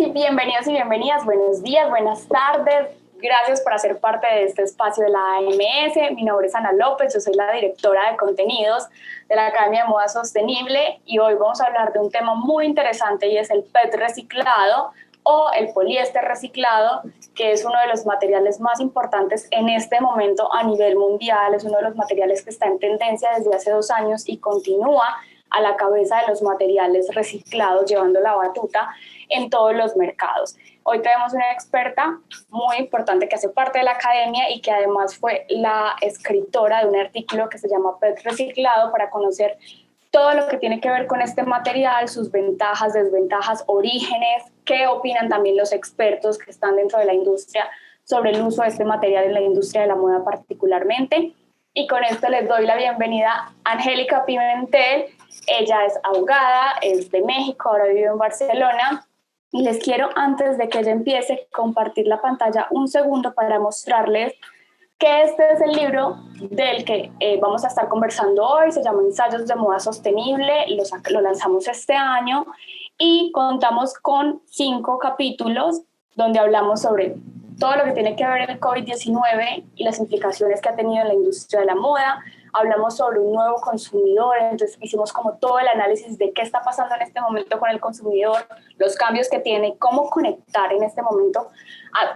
y bienvenidos y bienvenidas. Buenos días, buenas tardes. Gracias por hacer parte de este espacio de la AMS. Mi nombre es Ana López, yo soy la directora de contenidos de la Academia de Moda Sostenible y hoy vamos a hablar de un tema muy interesante y es el PET reciclado o el poliéster reciclado, que es uno de los materiales más importantes en este momento a nivel mundial. Es uno de los materiales que está en tendencia desde hace 2 años y continúa a la cabeza de los materiales reciclados, llevando la batuta en todos los mercados. Hoy tenemos una experta muy importante que hace parte de la academia y que además fue la escritora de un artículo que se llama PET reciclado, para conocer todo lo que tiene que ver con este material, sus ventajas, desventajas, orígenes, qué opinan también los expertos que están dentro de la industria sobre el uso de este material en la industria de la moda particularmente. Y con esto les doy la bienvenida a Angélica Pimentel. Ella es abogada, es de México, ahora vive en Barcelona. Y les quiero, antes de que ella empiece, compartir la pantalla un segundo para mostrarles que este es el libro del que vamos a estar conversando hoy. Se llama Ensayos de Moda Sostenible, lo lanzamos este año y contamos con 5 capítulos donde hablamos sobre todo lo que tiene que ver el COVID-19 y las implicaciones que ha tenido en la industria de la moda. Hablamos sobre un nuevo consumidor, entonces hicimos como todo el análisis de qué está pasando en este momento con el consumidor, los cambios que tiene, cómo conectar en este momento,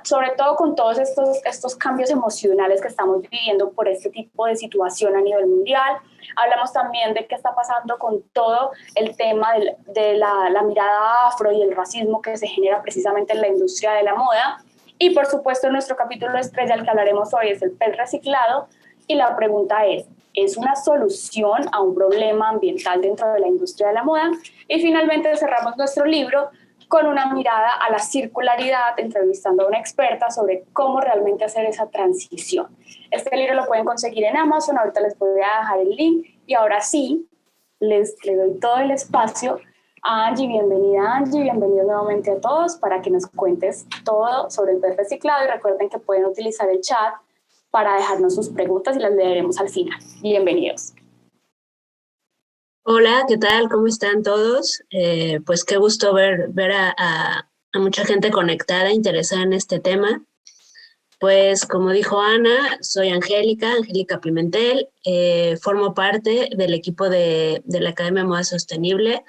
sobre todo con todos estos cambios emocionales que estamos viviendo por este tipo de situación a nivel mundial. Hablamos también de qué está pasando con todo el tema de la mirada afro y el racismo que se genera precisamente en la industria de la moda. Y por supuesto nuestro capítulo estrella, al que hablaremos hoy, es el PET reciclado. Y la pregunta ¿es una solución a un problema ambiental dentro de la industria de la moda? Y finalmente cerramos nuestro libro con una mirada a la circularidad, entrevistando a una experta sobre cómo realmente hacer esa transición. Este libro lo pueden conseguir en Amazon, ahorita les voy a dejar el link. Y ahora sí, le doy todo el espacio a Angie. Bienvenida, Angie, bienvenidos nuevamente a todos para que nos cuentes todo sobre el PET reciclado, y recuerden que pueden utilizar el chat para dejarnos sus preguntas y las leeremos al final. Bienvenidos. Hola, ¿qué tal? ¿Cómo están todos? Pues qué gusto ver a mucha gente conectada, interesada en este tema. Pues como dijo Ana, soy Angélica Pimentel, formo parte del equipo de la Academia de Moda Sostenible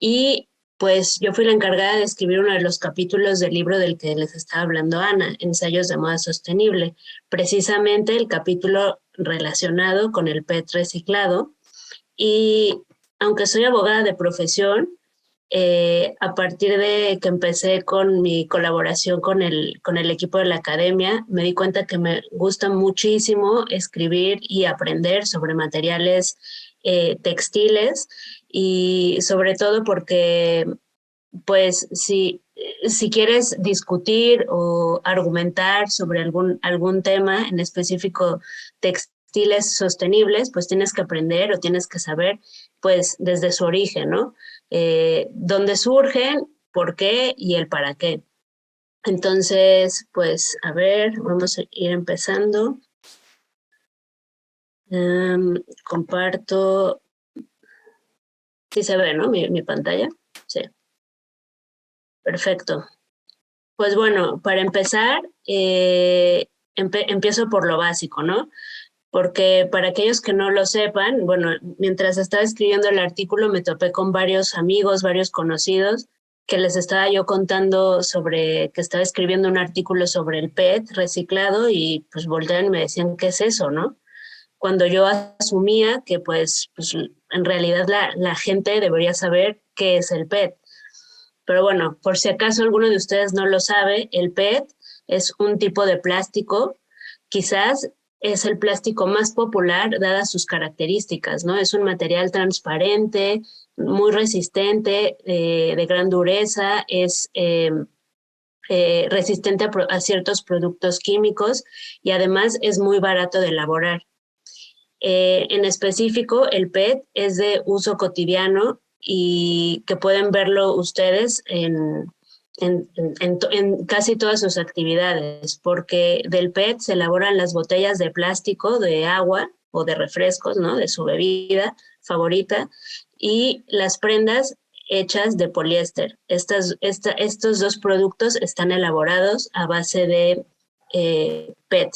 y pues yo fui la encargada de escribir uno de los capítulos del libro del que les estaba hablando Ana, Ensayos de Moda Sostenible, precisamente el capítulo relacionado con el PET reciclado. Y aunque soy abogada de profesión, a partir de que empecé con mi colaboración con el equipo de la academia, me di cuenta que me gusta muchísimo escribir y aprender sobre materiales textiles, y sobre todo porque, pues, si quieres discutir o argumentar sobre algún tema en específico textiles sostenibles, pues tienes que aprender o tienes que saber, pues, desde su origen, ¿no? Dónde surgen, por qué y el para qué. Entonces, pues, a ver, vamos a ir empezando. Comparto. Sí se ve, ¿no? Mi pantalla. Sí. Perfecto. Pues bueno, para empezar, empiezo por lo básico, ¿no? Porque para aquellos que no lo sepan, bueno, mientras estaba escribiendo el artículo me topé con varios amigos, varios conocidos, que les estaba yo contando sobre que estaba escribiendo un artículo sobre el PET reciclado, y pues voltearon y me decían, ¿qué es eso, no? Cuando yo asumía que pues en realidad la gente debería saber qué es el PET. Pero bueno, por si acaso alguno de ustedes no lo sabe, el PET es un tipo de plástico, quizás es el plástico más popular dadas sus características, ¿no? Es un material transparente, muy resistente, de gran dureza, es resistente a ciertos productos químicos y además es muy barato de elaborar. En específico, el PET es de uso cotidiano y que pueden verlo ustedes en casi todas sus actividades, porque del PET se elaboran las botellas de plástico de agua o de refrescos, ¿no? De su bebida favorita, y las prendas hechas de poliéster. Estos dos productos están elaborados a base de PET.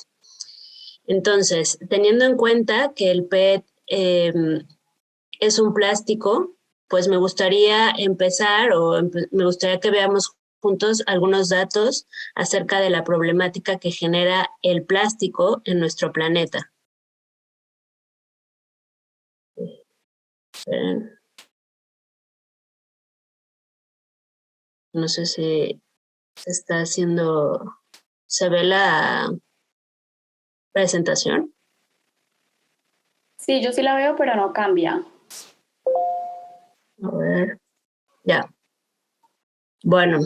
Entonces, teniendo en cuenta que el PET es un plástico, pues me gustaría me gustaría que veamos juntos algunos datos acerca de la problemática que genera el plástico en nuestro planeta. No sé si se está haciendo, ¿se ve la presentación? Sí, yo sí la veo, pero no cambia. A ver, ya. Bueno,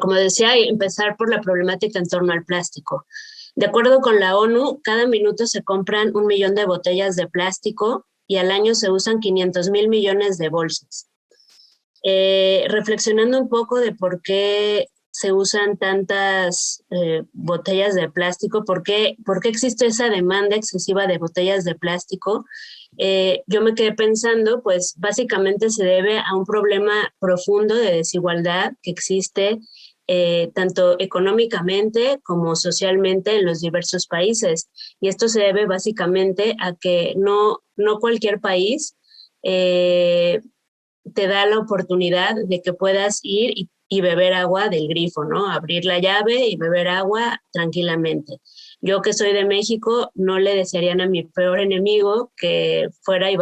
como decía, empezar por la problemática en torno al plástico. De acuerdo con la ONU, cada minuto se compran 1 millón de botellas de plástico y al año se usan 500,000 millones de bolsas. Reflexionando un poco de por qué se usan tantas botellas de plástico, por qué existe esa demanda excesiva de botellas de plástico, yo me quedé pensando, pues básicamente se debe a un problema profundo de desigualdad que existe tanto económicamente como socialmente en los diversos países. Y esto se debe básicamente a que no cualquier país te da la oportunidad de que puedas ir y beber agua del grifo, ¿no? Abrir la llave y beber agua tranquilamente. Yo que soy de México, no le desearían a mi peor enemigo que fuera y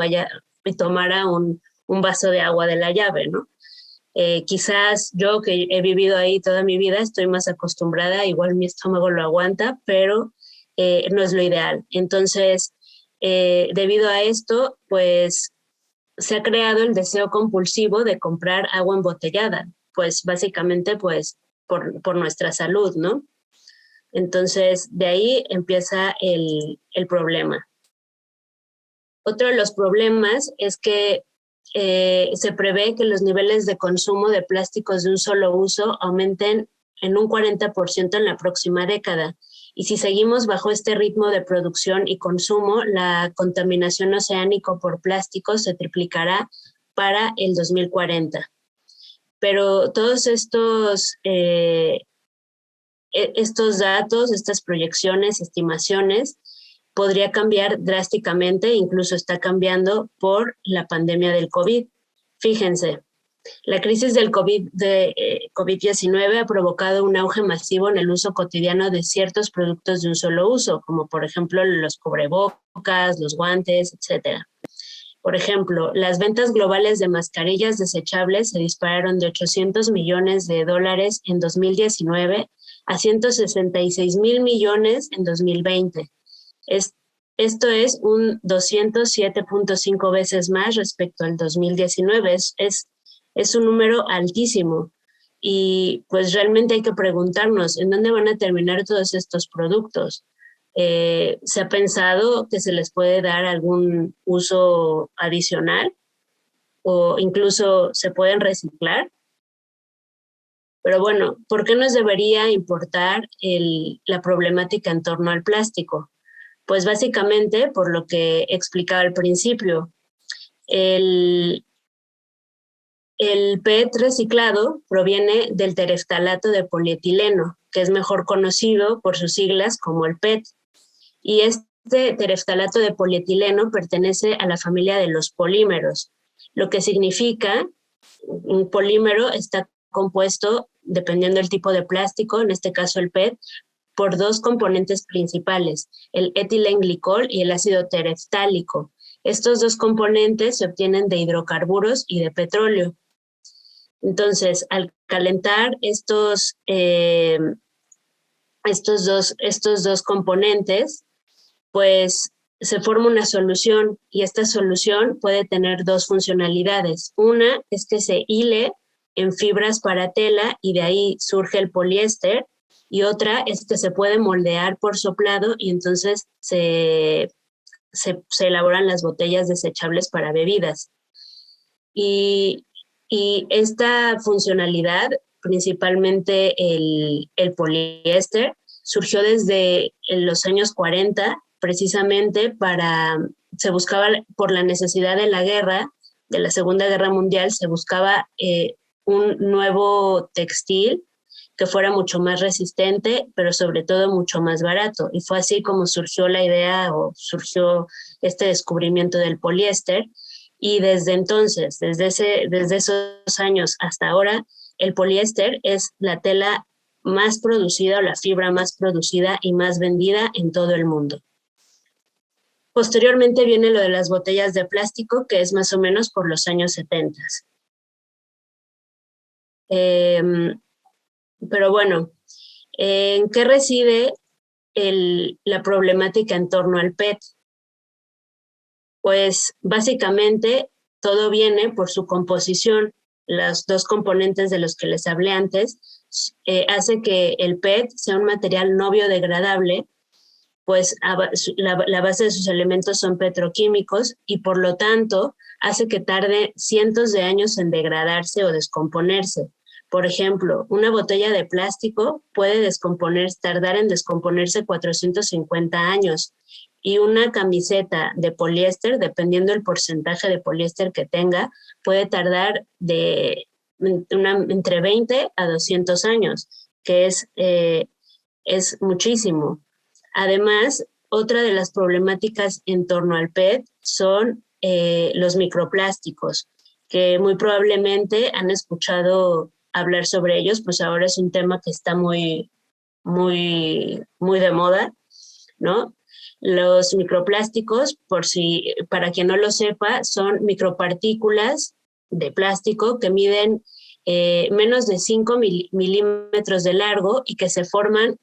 tomara un vaso de agua de la llave, ¿no? Quizás yo que he vivido ahí toda mi vida estoy más acostumbrada, igual mi estómago lo aguanta, pero no es lo ideal. Entonces, debido a esto, pues se ha creado el deseo compulsivo de comprar agua embotellada, pues básicamente pues por nuestra salud, ¿no? Entonces, de ahí empieza el problema. Otro de los problemas es que se prevé que los niveles de consumo de plásticos de un solo uso aumenten en un 40% en la próxima década. Y si seguimos bajo este ritmo de producción y consumo, la contaminación oceánica por plásticos se triplicará para el 2040. Pero todos estos datos, estas proyecciones, estimaciones, podría cambiar drásticamente, incluso está cambiando por la pandemia del COVID. Fíjense, la crisis del COVID-19 ha provocado un auge masivo en el uso cotidiano de ciertos productos de un solo uso, como por ejemplo los cubrebocas, los guantes, etc. Por ejemplo, las ventas globales de mascarillas desechables se dispararon de $800 millones en 2019 a 166,000 millones en 2020. Esto es un 207.5 veces más respecto al 2019. Es un número altísimo. Y pues realmente hay que preguntarnos, ¿en dónde van a terminar todos estos productos? ¿Se ha pensado que se les puede dar algún uso adicional? ¿O incluso se pueden reciclar? Pero bueno, ¿por qué nos debería importar la problemática en torno al plástico? Pues básicamente por lo que explicaba al principio. El PET reciclado proviene del tereftalato de polietileno, que es mejor conocido por sus siglas como el PET. Y este tereftalato de polietileno pertenece a la familia de los polímeros, lo que significa un polímero está compuesto, dependiendo del tipo de plástico, en este caso el PET, por dos componentes principales, el etilenglicol y el ácido tereftálico. Estos dos componentes se obtienen de hidrocarburos y de petróleo. Entonces, al calentar estos dos componentes, pues se forma una solución y esta solución puede tener dos funcionalidades. Una es que se hile en fibras para tela y de ahí surge el poliéster, y otra es que se puede moldear por soplado y entonces se elaboran las botellas desechables para bebidas. Y esta funcionalidad, principalmente el poliéster, surgió desde los años 40, precisamente se buscaba por la necesidad de la guerra de la Segunda Guerra Mundial se buscaba un nuevo textil que fuera mucho más resistente, pero sobre todo mucho más barato. Y fue así como surgió la idea o surgió este descubrimiento del poliéster. Y desde entonces, desde esos años hasta ahora, el poliéster es la tela más producida o la fibra más producida y más vendida en todo el mundo. Posteriormente viene lo de las botellas de plástico, que es más o menos por los años 70. Pero bueno, ¿en qué reside la problemática en torno al PET? Pues básicamente todo viene por su composición. Los dos componentes de los que les hablé antes hace que el PET sea un material no biodegradable, pues la base de sus elementos son petroquímicos y por lo tanto hace que tarde cientos de años en degradarse o descomponerse. Por ejemplo, una botella de plástico puede tardar en descomponerse 450 años y una camiseta de poliéster, dependiendo del porcentaje de poliéster que tenga, puede tardar entre 20 a 200 años, que es muchísimo. Además, otra de las problemáticas en torno al PET son los microplásticos, que muy probablemente han escuchado hablar sobre ellos, pues ahora es un tema que está muy, muy, muy de moda, ¿no? Los microplásticos, para quien no lo sepa, son micropartículas de plástico que miden menos de 5 milímetros de largo y que se forman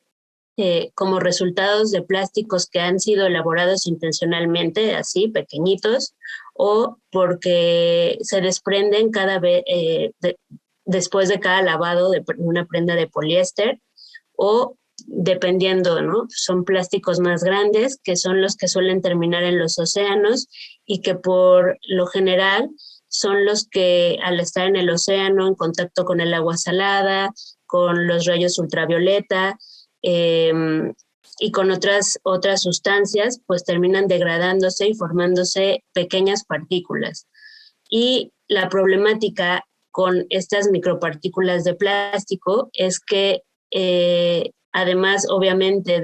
como resultados de plásticos que han sido elaborados intencionalmente, así, pequeñitos, o porque se desprenden cada vez después de cada lavado de una prenda de poliéster, o dependiendo, ¿no? Son plásticos más grandes, que son los que suelen terminar en los océanos y que por lo general son los que al estar en el océano, en contacto con el agua salada, con los rayos ultravioleta, y con otras sustancias, pues terminan degradándose y formándose pequeñas partículas. Y la problemática con estas micropartículas de plástico es que además, obviamente,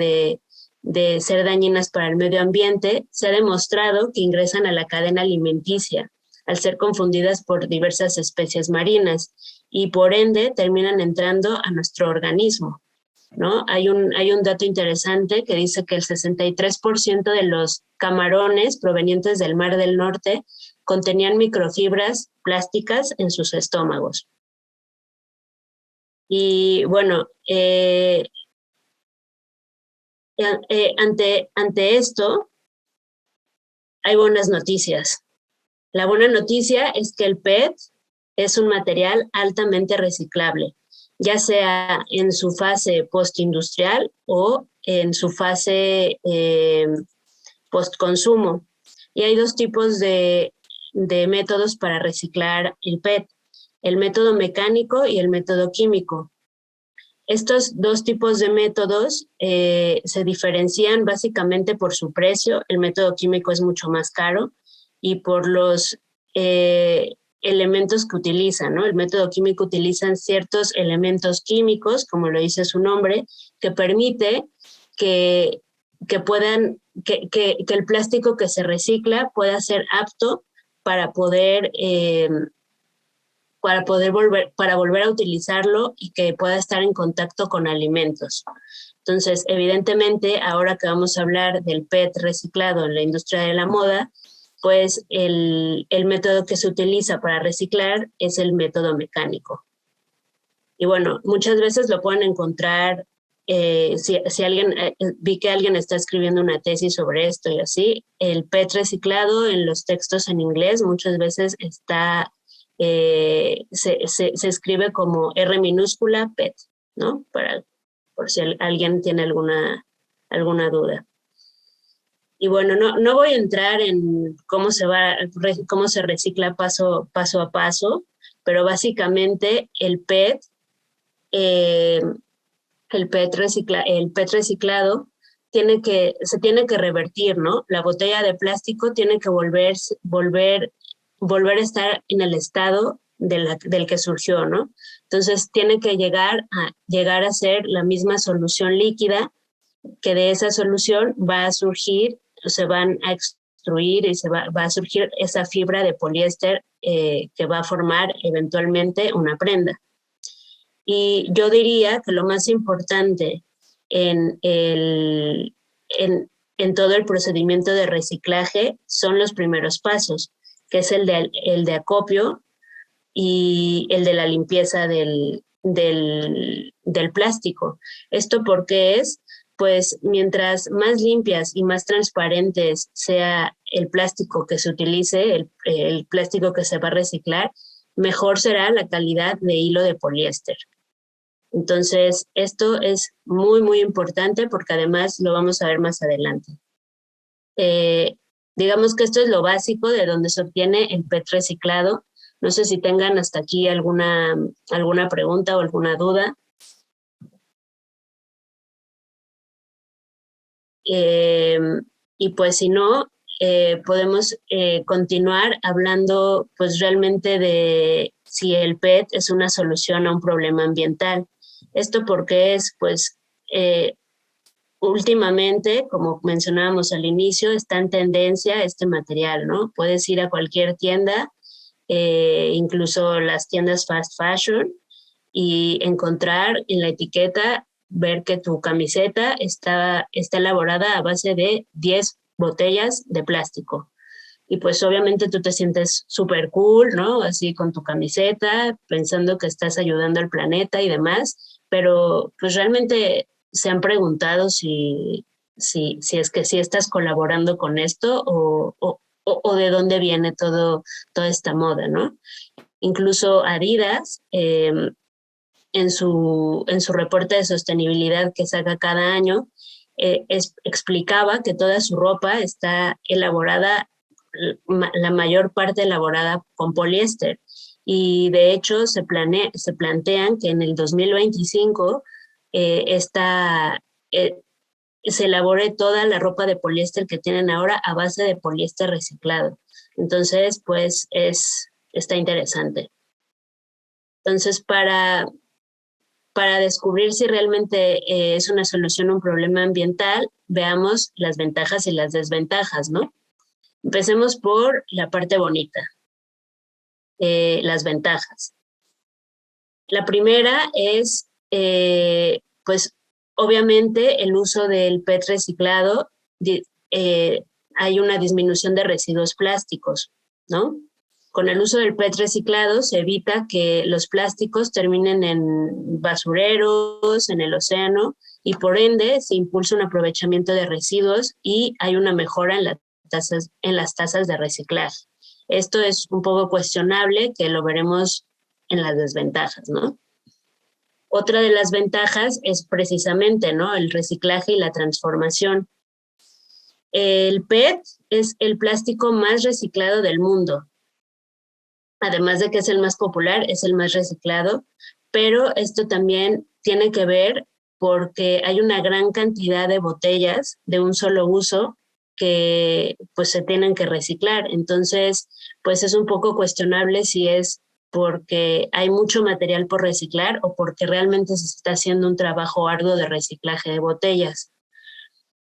de ser dañinas para el medio ambiente, se ha demostrado que ingresan a la cadena alimenticia al ser confundidas por diversas especies marinas y por ende terminan entrando a nuestro organismo, ¿no? Hay un dato interesante que dice que el 63% de los camarones provenientes del Mar del Norte contenían microfibras plásticas en sus estómagos. Y bueno, ante esto hay buenas noticias. La buena noticia es que el PET es un material altamente reciclable, ya sea en su fase postindustrial o en su fase postconsumo. Y hay dos tipos de métodos para reciclar el PET, el método mecánico y el método químico. Estos dos tipos de métodos se diferencian básicamente por su precio. El método químico es mucho más caro y por los elementos que utilizan, ¿no? El método químico utiliza ciertos elementos químicos, como lo dice su nombre, que permite que el plástico que se recicla pueda ser apto para poder volver a utilizarlo y que pueda estar en contacto con alimentos. Entonces, evidentemente, ahora que vamos a hablar del PET reciclado en la industria de la moda, pues el método que se utiliza para reciclar es el método mecánico. Y bueno, muchas veces lo pueden encontrar, si alguien, vi que alguien está escribiendo una tesis sobre esto y así, el PET reciclado en los textos en inglés muchas veces está, se escribe como R minúscula PET, ¿no? Por si alguien tiene alguna duda. Y bueno, no voy a entrar en cómo se recicla paso a paso, pero básicamente el PET reciclado se tiene que revertir, ¿no? La botella de plástico tiene que volver volver a estar en el estado del que surgió, ¿no? Entonces tiene que llegar a ser la misma solución líquida, que de esa solución va a surgir, se van a extruir y va a surgir esa fibra de poliéster que va a formar eventualmente una prenda. Y yo diría que lo más importante en, en todo el procedimiento de reciclaje son los primeros pasos, que es el de acopio y el de la limpieza del plástico. ¿Esto porque es? Pues mientras más limpias y más transparentes sea el plástico que se utilice, el plástico que se va a reciclar, mejor será la calidad de hilo de poliéster. Entonces, esto es muy, muy importante porque además lo vamos a ver más adelante. Digamos que esto es lo básico de donde se obtiene el PET reciclado. No sé si tengan hasta aquí alguna pregunta o alguna duda. Y pues si no, podemos continuar hablando pues realmente de si el PET es una solución a un problema ambiental. Esto porque es pues últimamente, como mencionábamos al inicio, está en tendencia este material, ¿no? Puedes ir a cualquier tienda, incluso las tiendas fast fashion, y encontrar en la etiqueta, ver que tu camiseta está elaborada a base de 10 botellas de plástico. Y pues obviamente tú te sientes súper cool, ¿no? Así con tu camiseta, pensando que estás ayudando al planeta y demás, pero pues realmente se han preguntado si es que sí estás colaborando con esto o de dónde viene toda esta moda, ¿no? Incluso Adidas, en su reporte de sostenibilidad que saca cada año, explicaba que toda su ropa está elaborada, la mayor parte elaborada con poliéster. Y de hecho se plantean que en el 2025 se elabore toda la ropa de poliéster que tienen ahora a base de poliéster reciclado. Entonces, pues está interesante. Entonces, para descubrir si realmente es una solución a un problema ambiental, veamos las ventajas y las desventajas, ¿no? Empecemos por la parte bonita, las ventajas. La primera es, pues, obviamente el uso del PET reciclado, hay una disminución de residuos plásticos, ¿no? Con el uso del PET reciclado se evita que los plásticos terminen en basureros, en el océano, y por ende se impulsa un aprovechamiento de residuos y hay una mejora en las tasas de reciclaje. Esto es un poco cuestionable, que lo veremos en las desventajas, ¿no? Otra de las ventajas es precisamente, ¿no?, el reciclaje y la transformación. El PET es el plástico más reciclado del mundo. Además de que es el más popular, es el más reciclado, pero esto también tiene que ver porque hay una gran cantidad de botellas de un solo uso que pues se tienen que reciclar. Entonces, pues es un poco cuestionable si es porque hay mucho material por reciclar o porque realmente se está haciendo un trabajo arduo de reciclaje de botellas.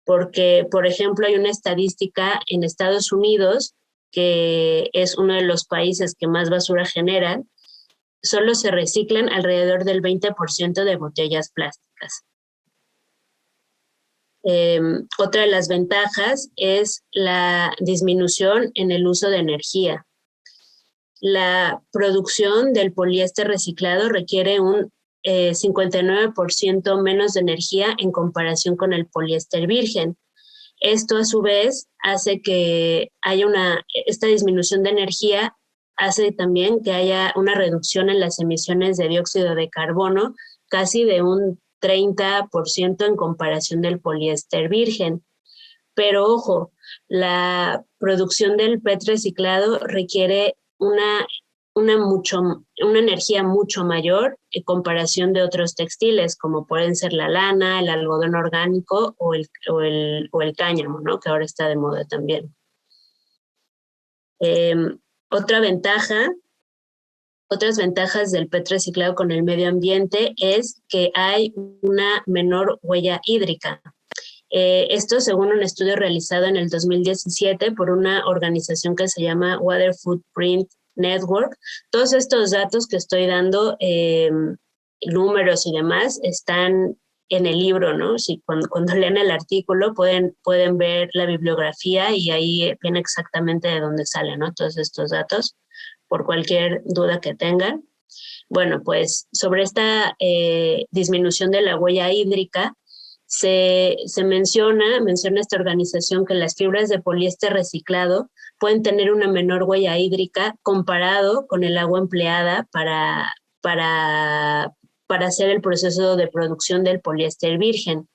Porque, por ejemplo, hay una estadística en Estados Unidos, que es uno de los países que más basura generan, solo se reciclan alrededor del 20% de botellas plásticas. Otra de las ventajas es la disminución en el uso de energía. La producción del poliéster reciclado requiere un 59% menos de energía en comparación con el poliéster virgen. Esto a su vez hace que haya esta disminución de energía hace también que haya una reducción en las emisiones de dióxido de carbono, casi de un 30% en comparación del poliéster virgen. Pero ojo, la producción del PET reciclado requiere una energía mucho mayor en comparación de otros textiles, como pueden ser la lana, el algodón orgánico o el cáñamo, ¿no?, que ahora está de moda también. Otra ventaja, otras ventajas del PET reciclado con el medio ambiente es que hay una menor huella hídrica. Esto según un estudio realizado en el 2017 por una organización que se llama Water Footprint Network. Todos estos datos que estoy dando, números y demás, están en el libro, ¿no? Si cuando lean el artículo pueden ver la bibliografía y ahí viene exactamente de dónde salen, ¿no? Todos estos datos, por cualquier duda que tengan. Bueno, pues sobre esta disminución de la huella hídrica, se menciona esta organización que las fibras de poliéster reciclado pueden tener una menor huella hídrica comparado con el agua empleada para hacer el proceso de producción del poliéster virgen.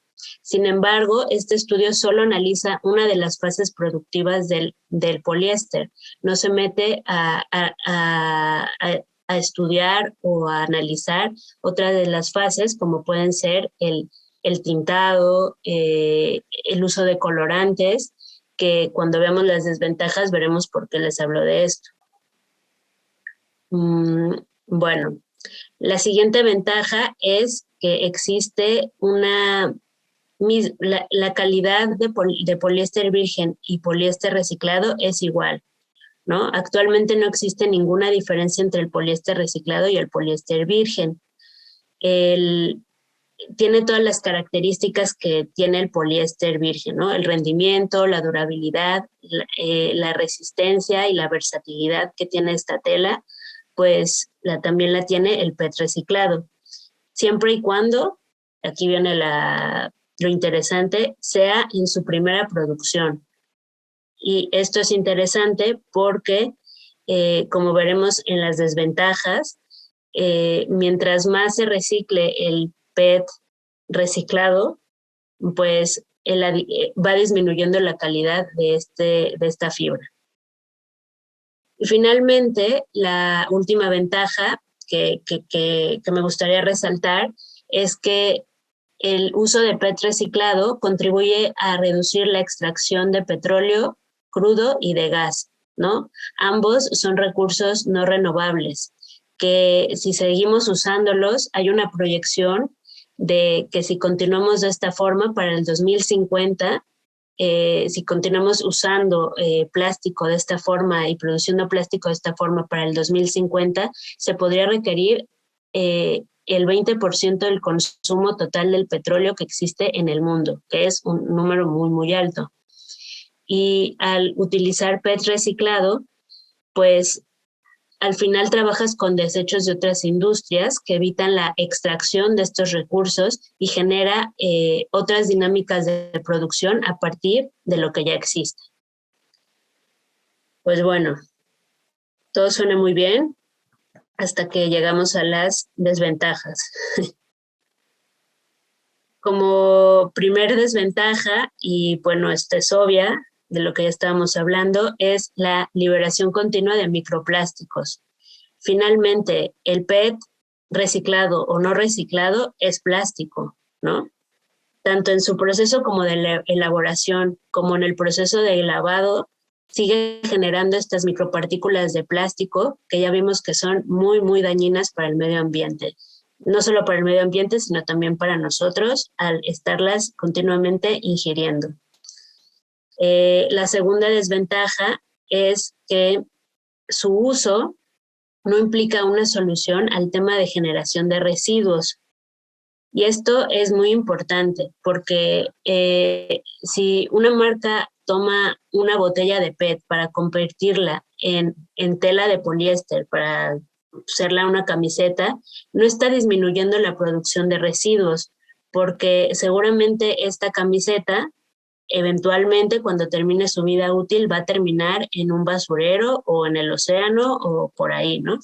Sin embargo, este estudio solo analiza una de las fases productivas del poliéster. No se mete a estudiar o a analizar otra de las fases, como pueden ser el tintado, el uso de colorantes, que cuando veamos las desventajas veremos por qué les hablo de esto. Bueno, la siguiente ventaja es que existe la calidad de poliéster virgen y poliéster reciclado es igual, ¿no? Actualmente no existe ninguna diferencia entre el poliéster reciclado y el poliéster virgen. Tiene todas las características que tiene el poliéster virgen, ¿no? El rendimiento, la durabilidad, la resistencia y la versatilidad que tiene esta tela, pues también la tiene el PET reciclado. Siempre y cuando, aquí viene lo interesante, sea en su primera producción. Y esto es interesante porque, como veremos en las desventajas, mientras más se recicle el PET reciclado, pues va disminuyendo la calidad de esta fibra. Y finalmente, la última ventaja que me gustaría resaltar es que el uso de PET reciclado contribuye a reducir la extracción de petróleo crudo y de gas, ¿no? Ambos son recursos no renovables, que si seguimos usándolos, hay una proyección de que si continuamos de esta forma para el 2050, si continuamos usando plástico de esta forma y produciendo plástico de esta forma para el 2050, se podría requerir el 20% del consumo total del petróleo que existe en el mundo, que es un número muy, muy alto. Y al utilizar PET reciclado, pues al final trabajas con desechos de otras industrias que evitan la extracción de estos recursos y genera otras dinámicas de producción a partir de lo que ya existe. Pues bueno, todo suena muy bien hasta que llegamos a las desventajas. Como primer desventaja, y bueno, esta es obvia, de lo que ya estábamos hablando, es la liberación continua de microplásticos. Finalmente, el PET reciclado o no reciclado es plástico, ¿no? Tanto en su proceso como de elaboración, como en el proceso de lavado, sigue generando estas micropartículas de plástico que ya vimos que son muy, muy dañinas para el medio ambiente. No solo para el medio ambiente, sino también para nosotros al estarlas continuamente ingiriendo. La segunda desventaja es que su uso no implica una solución al tema de generación de residuos. Y esto es muy importante porque si una marca toma una botella de PET para convertirla en tela de poliéster, para hacerla una camiseta, no está disminuyendo la producción de residuos, porque seguramente esta camiseta eventualmente cuando termine su vida útil va a terminar en un basurero o en el océano o por ahí, ¿no?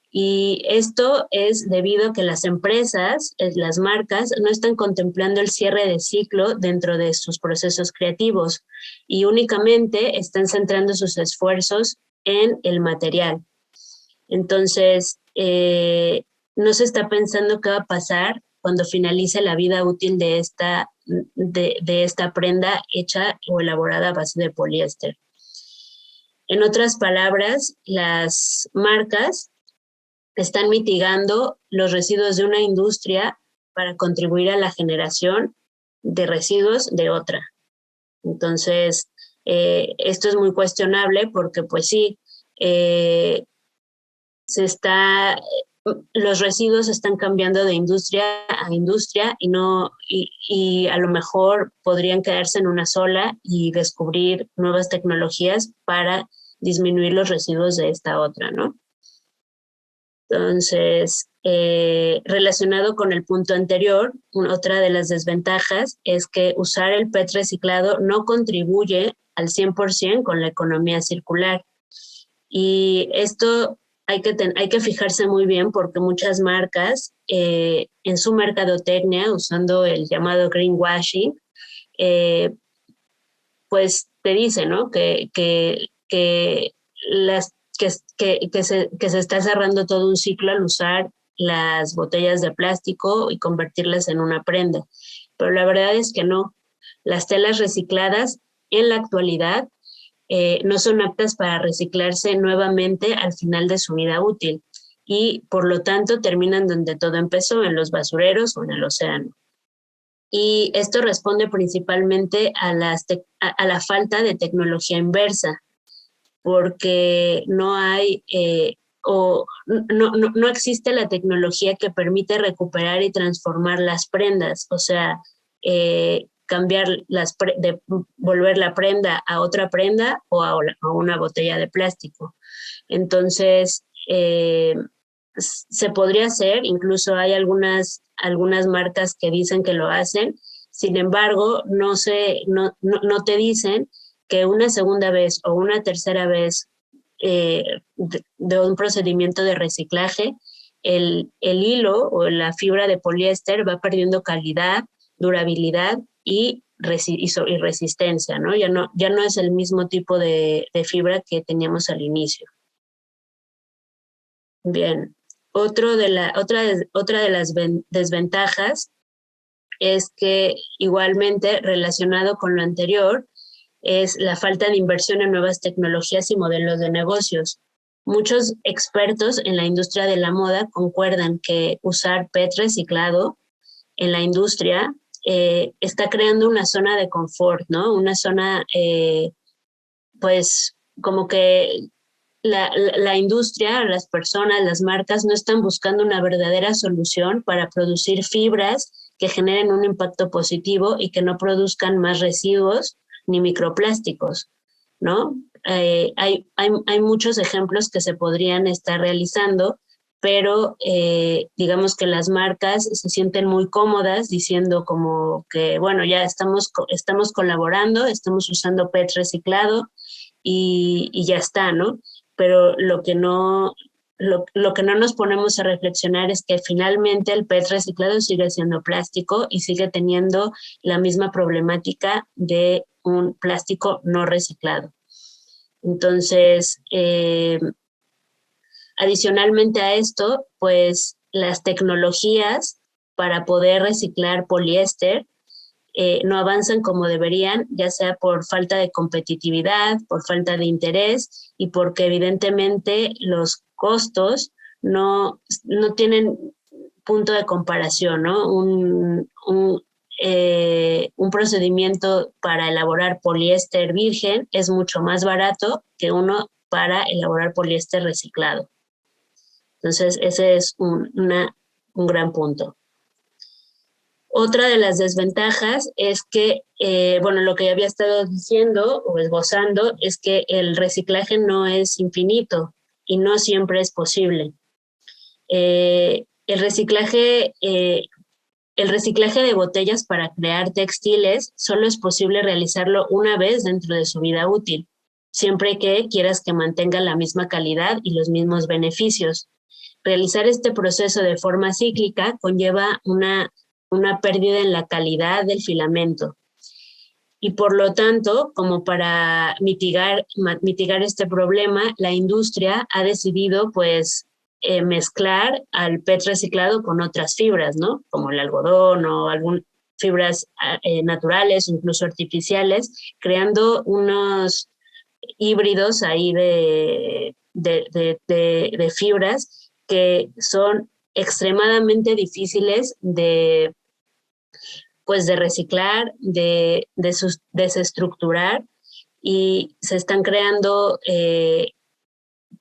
Y esto es debido a que las empresas, las marcas, no están contemplando el cierre de ciclo dentro de sus procesos creativos y únicamente están centrando sus esfuerzos en el material. Entonces, no se está pensando qué va a pasar cuando finalice la vida útil de esta prenda hecha o elaborada a base de poliéster. En otras palabras, las marcas están mitigando los residuos de una industria para contribuir a la generación de residuos de otra. Entonces, esto es muy cuestionable porque, pues sí, los residuos están cambiando de industria a industria y a lo mejor podrían quedarse en una sola y descubrir nuevas tecnologías para disminuir los residuos de esta otra, ¿no? Entonces, relacionado con el punto anterior, otra de las desventajas es que usar el PET reciclado no contribuye al 100% con la economía circular. Y esto hay que fijarse muy bien porque muchas marcas en su mercadotecnia, usando el llamado greenwashing, pues te dicen, ¿no? Que se está cerrando todo un ciclo al usar las botellas de plástico y convertirlas en una prenda. Pero la verdad es que no. Las telas recicladas en la actualidad no son aptas para reciclarse nuevamente al final de su vida útil y por lo tanto terminan donde todo empezó, en los basureros o en el océano. Y esto responde principalmente a la falta de tecnología inversa, porque no hay no existe la tecnología que permite recuperar y transformar las prendas, o sea, cambiar volver la prenda a otra prenda o a una botella de plástico. Entonces, se podría hacer, incluso hay algunas marcas que dicen que lo hacen, sin embargo, no te dicen que una segunda vez o una tercera vez de un procedimiento de reciclaje, el hilo o la fibra de poliéster va perdiendo calidad, durabilidad y resistencia, ¿no? Ya no es el mismo tipo de fibra que teníamos al inicio. Bien, otra de las desventajas es que igualmente relacionado con lo anterior es la falta de inversión en nuevas tecnologías y modelos de negocios. Muchos expertos en la industria de la moda concuerdan que usar PET reciclado en la industria está creando una zona de confort, ¿no? Una zona, pues, como que la industria, las personas, las marcas no están buscando una verdadera solución para producir fibras que generen un impacto positivo y que no produzcan más residuos ni microplásticos, ¿no? Hay muchos ejemplos que se podrían estar realizando, pero digamos que las marcas se sienten muy cómodas diciendo como que, bueno, ya estamos colaborando, estamos usando PET reciclado y ya está, ¿no? Pero lo que no nos ponemos a reflexionar es que finalmente el PET reciclado sigue siendo plástico y sigue teniendo la misma problemática de un plástico no reciclado. Entonces, adicionalmente a esto, pues las tecnologías para poder reciclar poliéster no avanzan como deberían, ya sea por falta de competitividad, por falta de interés y porque evidentemente los costos no tienen punto de comparación, ¿no? Un procedimiento para elaborar poliéster virgen es mucho más barato que uno para elaborar poliéster reciclado. Entonces, ese es un gran punto. Otra de las desventajas es que, lo que ya había estado diciendo o esbozando es que el reciclaje no es infinito y no siempre es posible. El reciclaje de botellas para crear textiles solo es posible realizarlo una vez dentro de su vida útil, siempre que quieras que mantenga la misma calidad y los mismos beneficios. Realizar este proceso de forma cíclica conlleva una pérdida en la calidad del filamento. Y por lo tanto, como para mitigar este problema, la industria ha decidido pues mezclar al PET reciclado con otras fibras, ¿no? Como el algodón o algunas fibras naturales, incluso artificiales, creando unos híbridos ahí de fibras que son extremadamente difíciles pues de reciclar, de desestructurar, y se están creando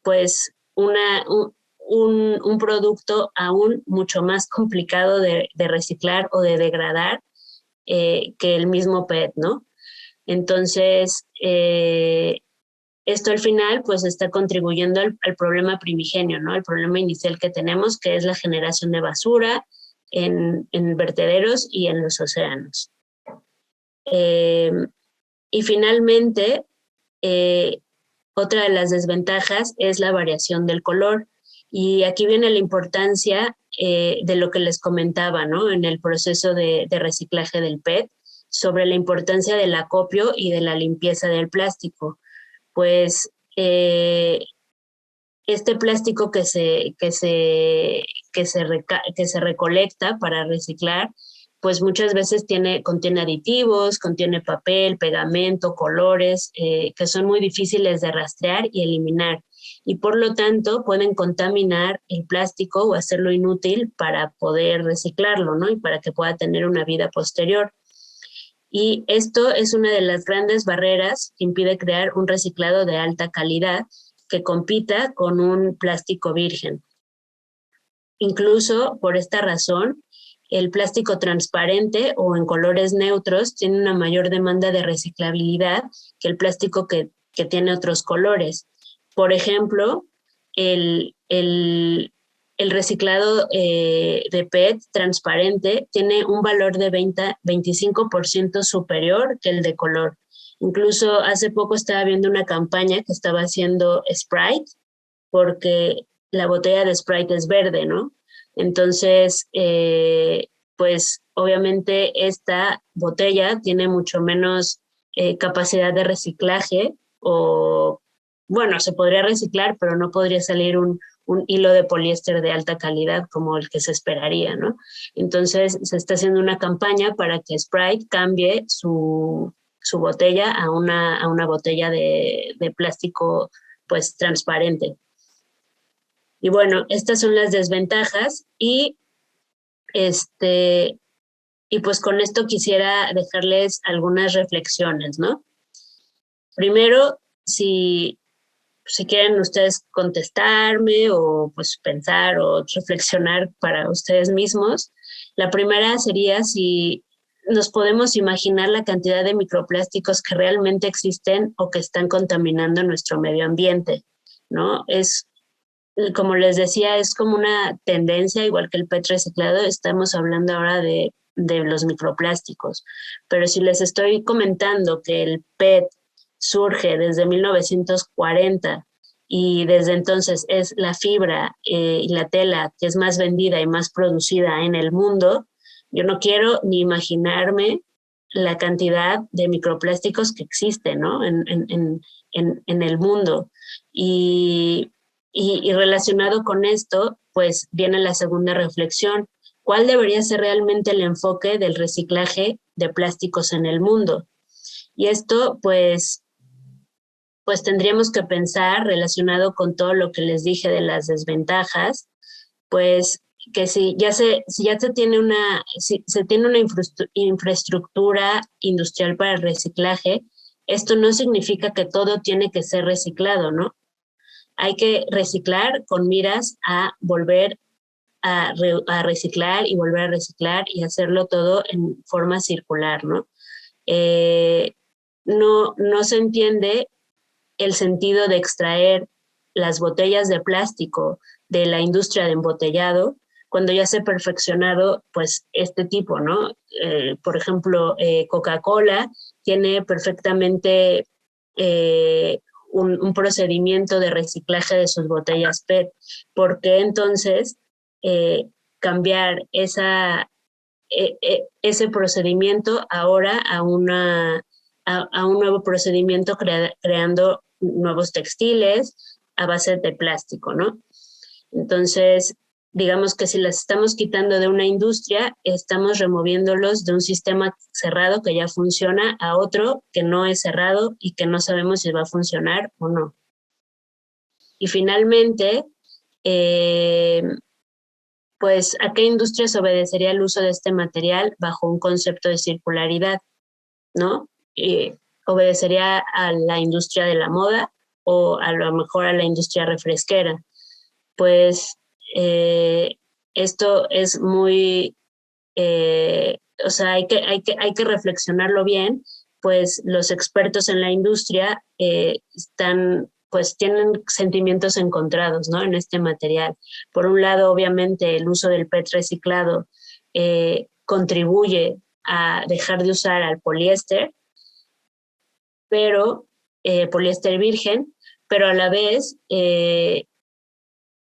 pues un producto aún mucho más complicado de reciclar o de degradar que el mismo PET, ¿no? Entonces, esto al final pues está contribuyendo al problema primigenio, ¿no? El problema inicial que tenemos, que es la generación de basura en vertederos y en los océanos. Y finalmente, otra de las desventajas es la variación del color. Y aquí viene la importancia de lo que les comentaba, ¿no? En el proceso de reciclaje del PET, sobre la importancia del acopio y de la limpieza del plástico. Pues este plástico que se recolecta para reciclar, pues muchas veces contiene aditivos, contiene papel, pegamento, colores, que son muy difíciles de rastrear y eliminar. Y por lo tanto pueden contaminar el plástico o hacerlo inútil para poder reciclarlo, ¿no? Y para que pueda tener una vida posterior. Y esto es una de las grandes barreras que impide crear un reciclado de alta calidad que compita con un plástico virgen. Incluso por esta razón, el plástico transparente o en colores neutros tiene una mayor demanda de reciclabilidad que el plástico que tiene otros colores. Por ejemplo, el reciclado de PET transparente tiene un valor de 25% superior que el de color. Incluso hace poco estaba viendo una campaña que estaba haciendo Sprite, porque la botella de Sprite es verde, ¿no? Entonces, pues obviamente esta botella tiene mucho menos capacidad de reciclaje, o bueno, se podría reciclar, pero no podría salir un hilo de poliéster de alta calidad como el que se esperaría, ¿no? Entonces se está haciendo una campaña para que Sprite cambie su botella a una botella de plástico pues transparente. Y bueno, estas son las desventajas y pues con esto quisiera dejarles algunas reflexiones, ¿no? Primero, si quieren ustedes contestarme o pues pensar o reflexionar para ustedes mismos, la primera sería si nos podemos imaginar la cantidad de microplásticos que realmente existen o que están contaminando nuestro medio ambiente, ¿no? Como les decía, es como una tendencia, igual que el PET reciclado, estamos hablando ahora de los microplásticos, pero si les estoy comentando que el PET surge desde 1940 y desde entonces es la fibra y la tela que es más vendida y más producida en el mundo, yo no quiero ni imaginarme la cantidad de microplásticos que existen, ¿no? en el mundo. Y relacionado con esto, pues viene la segunda reflexión. ¿Cuál debería ser realmente el enfoque del reciclaje de plásticos en el mundo? Y esto, pues tendríamos que pensar, relacionado con todo lo que les dije de las desventajas, pues que si se tiene una infraestructura industrial para el reciclaje, esto no significa que todo tiene que ser reciclado, ¿no? Hay que reciclar con miras a volver a reciclar y volver a reciclar y hacerlo todo en forma circular, ¿no? No se entiende el sentido de extraer las botellas de plástico de la industria de embotellado cuando ya se ha perfeccionado pues este tipo, ¿no? Por ejemplo, Coca-Cola tiene perfectamente un procedimiento de reciclaje de sus botellas PET. ¿Por qué entonces cambiar ese procedimiento ahora a un nuevo procedimiento creando nuevos textiles a base de plástico, ¿no? Entonces, digamos que si las estamos quitando de una industria, estamos removiéndolos de un sistema cerrado que ya funciona a otro que no es cerrado y que no sabemos si va a funcionar o no. Y finalmente, pues, ¿a qué industrias obedecería el uso de este material bajo un concepto de circularidad? ¿No? Obedecería a la industria de la moda o a lo mejor a la industria refresquera. Pues esto es muy, o sea, hay que reflexionarlo bien, pues los expertos en la industria pues tienen sentimientos encontrados, ¿no? En este material. Por un lado, obviamente, el uso del PET reciclado contribuye a dejar de usar al poliéster, pero poliéster virgen, pero a la vez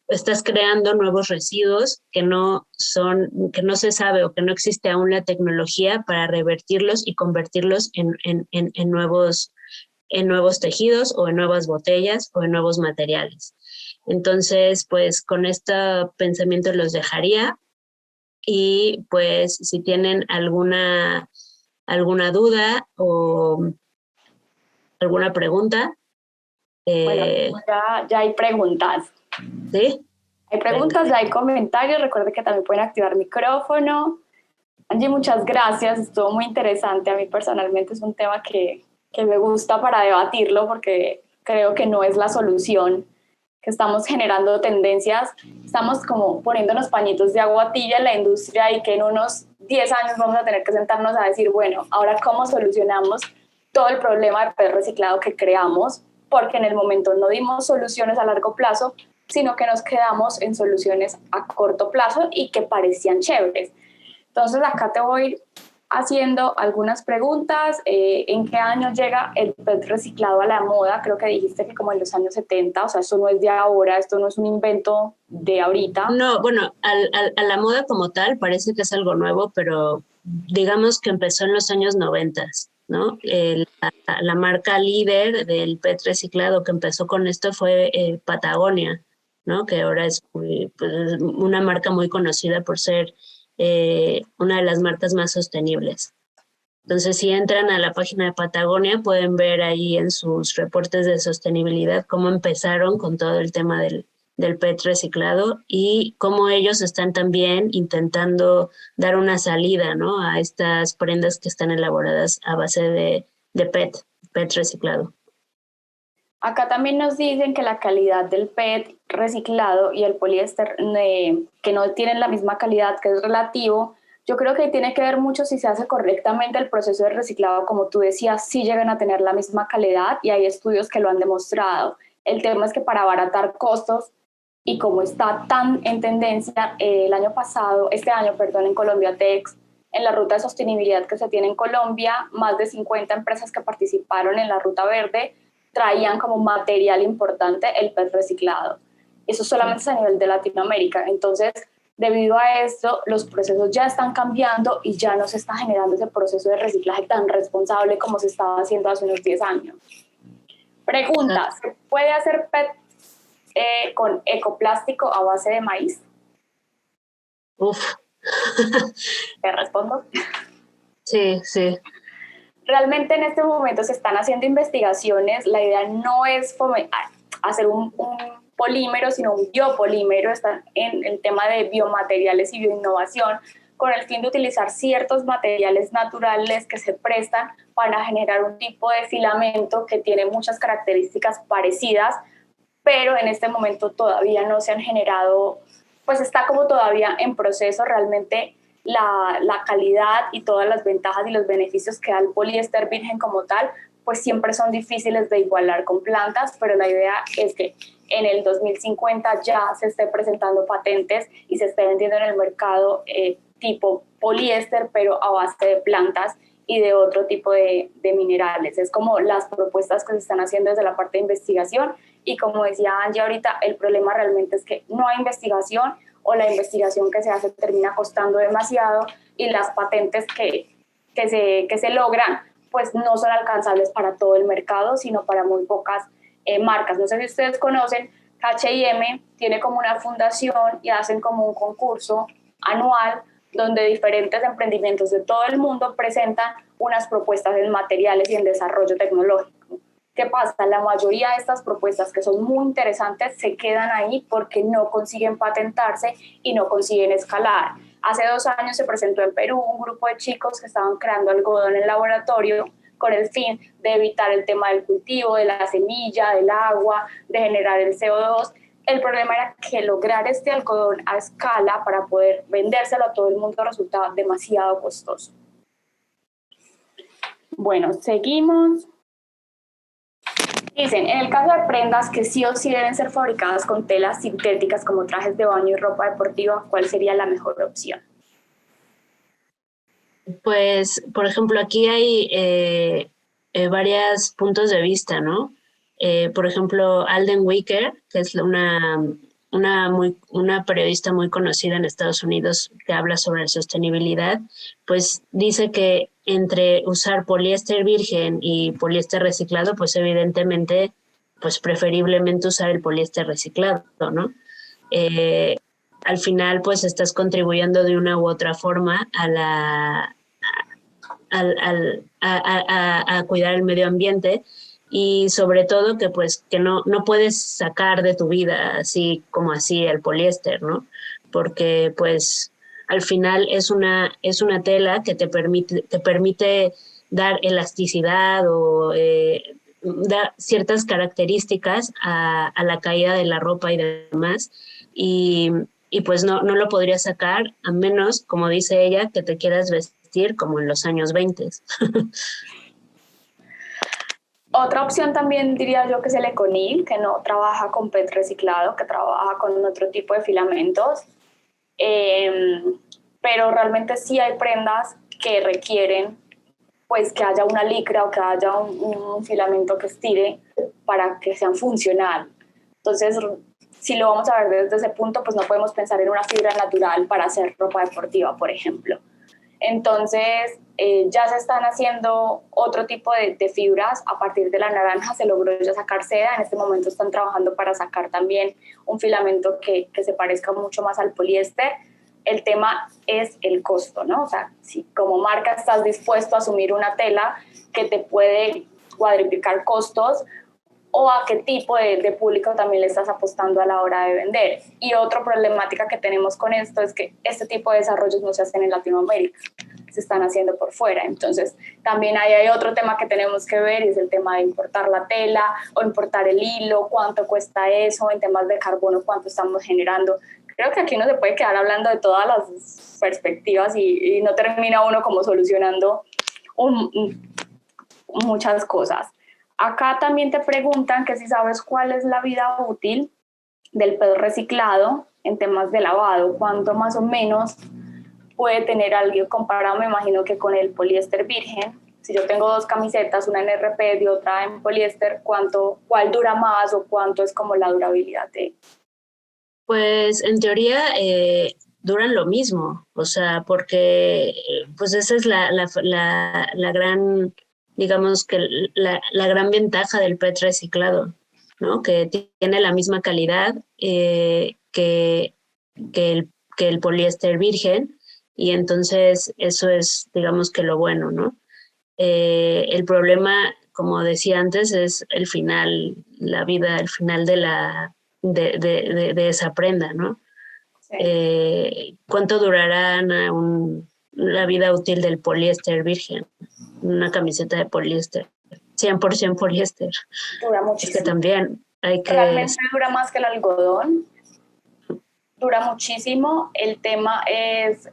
estás creando nuevos residuos que no se sabe o que no existe aún la tecnología para revertirlos y convertirlos en nuevos tejidos o en nuevas botellas o en nuevos materiales. Entonces, pues con este pensamiento los dejaría y pues si tienen alguna duda o alguna pregunta. Bueno, ya hay preguntas. ¿Sí? Hay preguntas, ya hay comentarios. Recuerde que también pueden activar micrófono. Angie, muchas gracias. Estuvo muy interesante. A mí personalmente es un tema que me gusta para debatirlo porque creo que no es la solución, que estamos generando tendencias. Estamos como poniéndonos pañitos de agua tibia en la industria y que en unos 10 años vamos a tener que sentarnos a decir, bueno, ahora cómo solucionamos todo el problema de PET reciclado que creamos, porque en el momento no dimos soluciones a largo plazo, sino que nos quedamos en soluciones a corto plazo y que parecían chéveres. Entonces acá te voy haciendo algunas preguntas. ¿En qué año llega el PET reciclado a la moda? Creo que dijiste que como en los años 70, o sea, esto no es de ahora, esto no es un invento de ahorita. No, bueno, a la moda como tal parece que es algo nuevo, pero digamos que empezó en los años 90, ¿no? La marca líder del PET reciclado que empezó con esto fue Patagonia, ¿no? Que ahora es pues, una marca muy conocida por ser una de las marcas más sostenibles. Entonces, si entran a la página de Patagonia, pueden ver ahí en sus reportes de sostenibilidad cómo empezaron con todo el tema del PET reciclado y cómo ellos están también intentando dar una salida, ¿no? A estas prendas que están elaboradas a base de PET reciclado. Acá también nos dicen que la calidad del PET reciclado y el poliéster que no tienen la misma calidad, que es relativo. Yo creo que tiene que ver mucho si se hace correctamente el proceso de reciclado, como tú decías, sí llegan a tener la misma calidad y hay estudios que lo han demostrado. El tema es que para abaratar costos y como está tan en tendencia, este año, en Colombia Tex, en la ruta de sostenibilidad que se tiene en Colombia, más de 50 empresas que participaron en la ruta verde traían como material importante el PET reciclado. Eso solamente es a nivel de Latinoamérica. Entonces, debido a esto, los procesos ya están cambiando y ya no se está generando ese proceso de reciclaje tan responsable como se estaba haciendo hace unos 10 años. Pregunta, ¿se puede hacer PET con ecoplástico a base de maíz? Uf. ¿Te respondo? Sí, sí. Realmente en este momento se están haciendo investigaciones. La idea no es hacer un polímero, sino un biopolímero. Están en el tema de biomateriales y bioinnovación, con el fin de utilizar ciertos materiales naturales que se prestan para generar un tipo de filamento que tiene muchas características parecidas, pero en este momento todavía no se han generado, pues está como todavía en proceso. Realmente la calidad y todas las ventajas y los beneficios que da el poliéster virgen como tal, pues siempre son difíciles de igualar con plantas, pero la idea es que en el 2050 ya se esté presentando patentes y se esté vendiendo en el mercado tipo poliéster, pero a base de plantas y de otro tipo de minerales. Es como las propuestas que se están haciendo desde la parte de investigación y como decía Angie ahorita, el problema realmente es que no hay investigación o la investigación que se hace termina costando demasiado y las patentes que se logran pues no son alcanzables para todo el mercado, sino para muy pocas marcas. No sé si ustedes conocen, H&M tiene como una fundación y hacen como un concurso anual donde diferentes emprendimientos de todo el mundo presentan unas propuestas en materiales y en desarrollo tecnológico. ¿Qué pasa? La mayoría de estas propuestas que son muy interesantes se quedan ahí porque no consiguen patentarse y no consiguen escalar. Hace 2 años se presentó en Perú un grupo de chicos que estaban creando algodón en laboratorio con el fin de evitar el tema del cultivo, de la semilla, del agua, de generar el CO2. El problema era que lograr este algodón a escala para poder vendérselo a todo el mundo resultaba demasiado costoso. Bueno, seguimos. Dicen, en el caso de prendas que sí o sí deben ser fabricadas con telas sintéticas como trajes de baño y ropa deportiva, ¿cuál sería la mejor opción? Pues, por ejemplo, aquí hay varios puntos de vista, ¿no? Por ejemplo, Alden Wicker, que es una periodista muy conocida en Estados Unidos que habla sobre la sostenibilidad, pues dice que entre usar poliéster virgen y poliéster reciclado, pues evidentemente, pues preferiblemente usar el poliéster reciclado, ¿no? Eh, Al final, pues estás contribuyendo de una u otra forma a cuidar el medio ambiente y sobre todo que pues que no puedes sacar de tu vida así como así el poliéster, ¿no? Porque pues al final es una tela que te permite dar elasticidad o dar ciertas características a la caída de la ropa y demás y pues no lo podrías sacar a menos, como dice ella, que te quieras vestir como en los años 20. Otra opción también diría yo que es el Econil, que no trabaja con PET reciclado, que trabaja con otro tipo de filamentos. Pero realmente sí hay prendas que requieren pues que haya una licra o que haya un filamento que estire para que sean funcional. Entonces, si lo vamos a ver desde ese punto, pues no podemos pensar en una fibra natural para hacer ropa deportiva, por ejemplo. Entonces, ya se están haciendo otro tipo de fibras. A partir de la naranja se logró ya sacar seda. En este momento están trabajando para sacar también un filamento que se parezca mucho más al poliéster. El tema es el costo, ¿no? O sea, si como marca estás dispuesto a asumir una tela que te puede cuadriplicar costos, o a qué tipo de público también le estás apostando a la hora de vender. Y otra problemática que tenemos con esto es que este tipo de desarrollos no se hacen en Latinoamérica, se están haciendo por fuera. Entonces, también ahí hay otro tema que tenemos que ver y es el tema de importar la tela o importar el hilo, cuánto cuesta eso, en temas de carbono, cuánto estamos generando. Creo que aquí no se puede quedar hablando de todas las perspectivas y no termina uno como solucionando muchas cosas. Acá también te preguntan que si sabes cuál es la vida útil del PET reciclado en temas de lavado, cuánto más o menos puede tener algo comparado, me imagino que con el poliéster virgen. Si yo tengo 2 camisetas, una en RP y otra en poliéster, ¿cuál dura más o cuánto es como la durabilidad de? Pues en teoría duran lo mismo, o sea, porque pues esa es la gran, digamos que la gran ventaja del PET reciclado, ¿no? Que tiene la misma calidad que el poliéster virgen y entonces eso es, digamos que lo bueno, ¿no? El problema, como decía antes, es el final, la vida, el final de esa prenda, ¿no? Sí. ¿Cuánto durará la vida útil del poliéster virgen? Una camiseta de poliéster, 100% poliéster. Dura muchísimo. Es que también hay que... Realmente dura más que el algodón, dura muchísimo. El tema es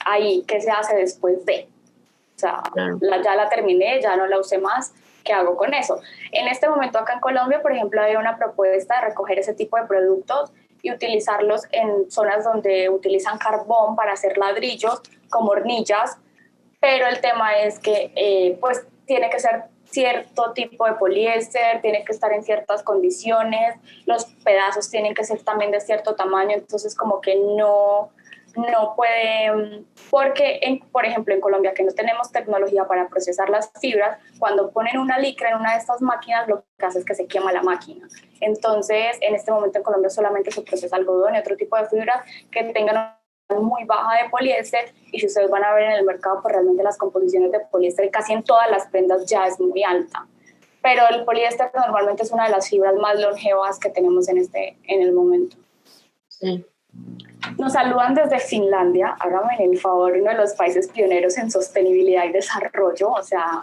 ahí, ¿qué se hace después de? O sea, claro. Ya la terminé, ya no la usé más, ¿qué hago con eso? En este momento acá en Colombia, por ejemplo, hay una propuesta de recoger ese tipo de productos y utilizarlos en zonas donde utilizan carbón para hacer ladrillos, como hornillas, pero el tema es que pues tiene que ser cierto tipo de poliéster, tiene que estar en ciertas condiciones, los pedazos tienen que ser también de cierto tamaño, entonces como que no no puede, porque por ejemplo en Colombia que no tenemos tecnología para procesar las fibras, cuando ponen una licra en una de estas máquinas lo que hace es que se quema la máquina. Entonces en este momento en Colombia solamente se procesa algodón y otro tipo de fibras que tengan muy baja de poliéster, y si ustedes van a ver en el mercado pues realmente las composiciones de poliéster casi en todas las prendas ya es muy alta, pero el poliéster normalmente es una de las fibras más longevas que tenemos en el momento. Sí. Nos saludan desde Finlandia, hágame el favor, uno de los países pioneros en sostenibilidad y desarrollo, o sea,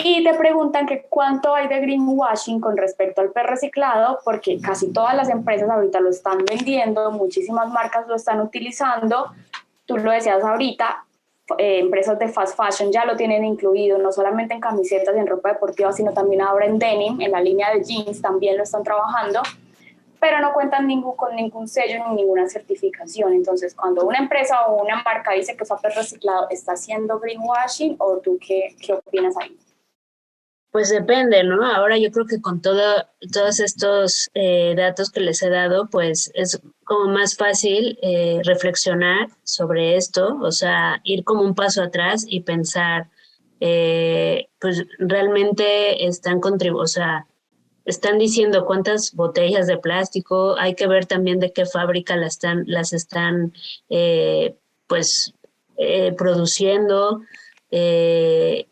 y te preguntan que cuánto hay de greenwashing con respecto al PET reciclado, porque casi todas las empresas ahorita lo están vendiendo, muchísimas marcas lo están utilizando, tú lo decías ahorita, empresas de fast fashion ya lo tienen incluido, no solamente en camisetas y en ropa deportiva, sino también ahora en denim, en la línea de jeans también lo están trabajando, pero no cuentan con ningún sello ni ninguna certificación. Entonces, cuando una empresa o una marca dice que es papel reciclado, ¿está haciendo greenwashing o tú qué opinas ahí? Pues depende, ¿no? Ahora yo creo que con todos estos datos que les he dado, pues es como más fácil reflexionar sobre esto, o sea, ir como un paso atrás y pensar, pues realmente están contribuyendo, o sea, están diciendo cuántas botellas de plástico, hay que ver también de qué fábrica las están pues produciendo, eh,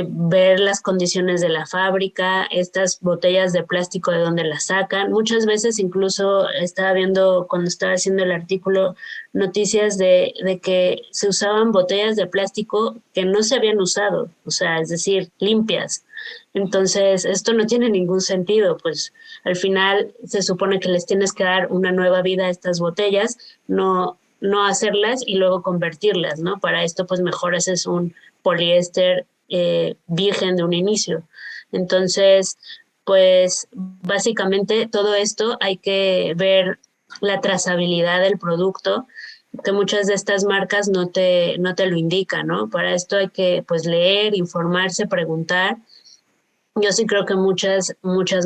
ver las condiciones de la fábrica, estas botellas de plástico de dónde las sacan. Muchas veces incluso estaba viendo cuando estaba haciendo el artículo noticias de que se usaban botellas de plástico que no se habían usado, o sea, es decir, limpias. Entonces, esto no tiene ningún sentido, pues al final se supone que les tienes que dar una nueva vida a estas botellas, no hacerlas y luego convertirlas, ¿no? Para esto, pues mejor haces un poliéster virgen de un inicio. Entonces, pues básicamente todo esto hay que ver la trazabilidad del producto, que muchas de estas marcas no te lo indican, ¿no? Para esto hay que pues leer, informarse, preguntar. Yo sí creo que muchas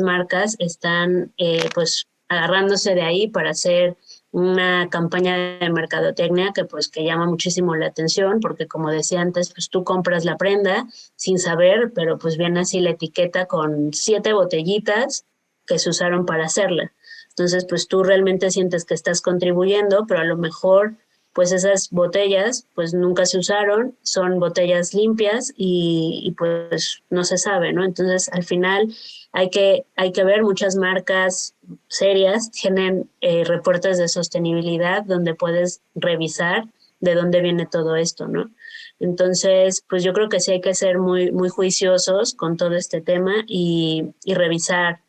marcas están pues agarrándose de ahí para hacer una campaña de mercadotecnia que pues que llama muchísimo la atención, porque como decía antes, pues tú compras la prenda sin saber, pero pues viene así la etiqueta con 7 botellitas que se usaron para hacerla. Entonces pues tú realmente sientes que estás contribuyendo, pero a lo mejor pues esas botellas pues nunca se usaron, son botellas limpias y pues no se sabe, ¿no? Entonces al final hay que ver, muchas marcas serias tienen reportes de sostenibilidad donde puedes revisar de dónde viene todo esto, ¿no? Entonces, pues yo creo que sí hay que ser muy, muy juiciosos con todo este tema y revisar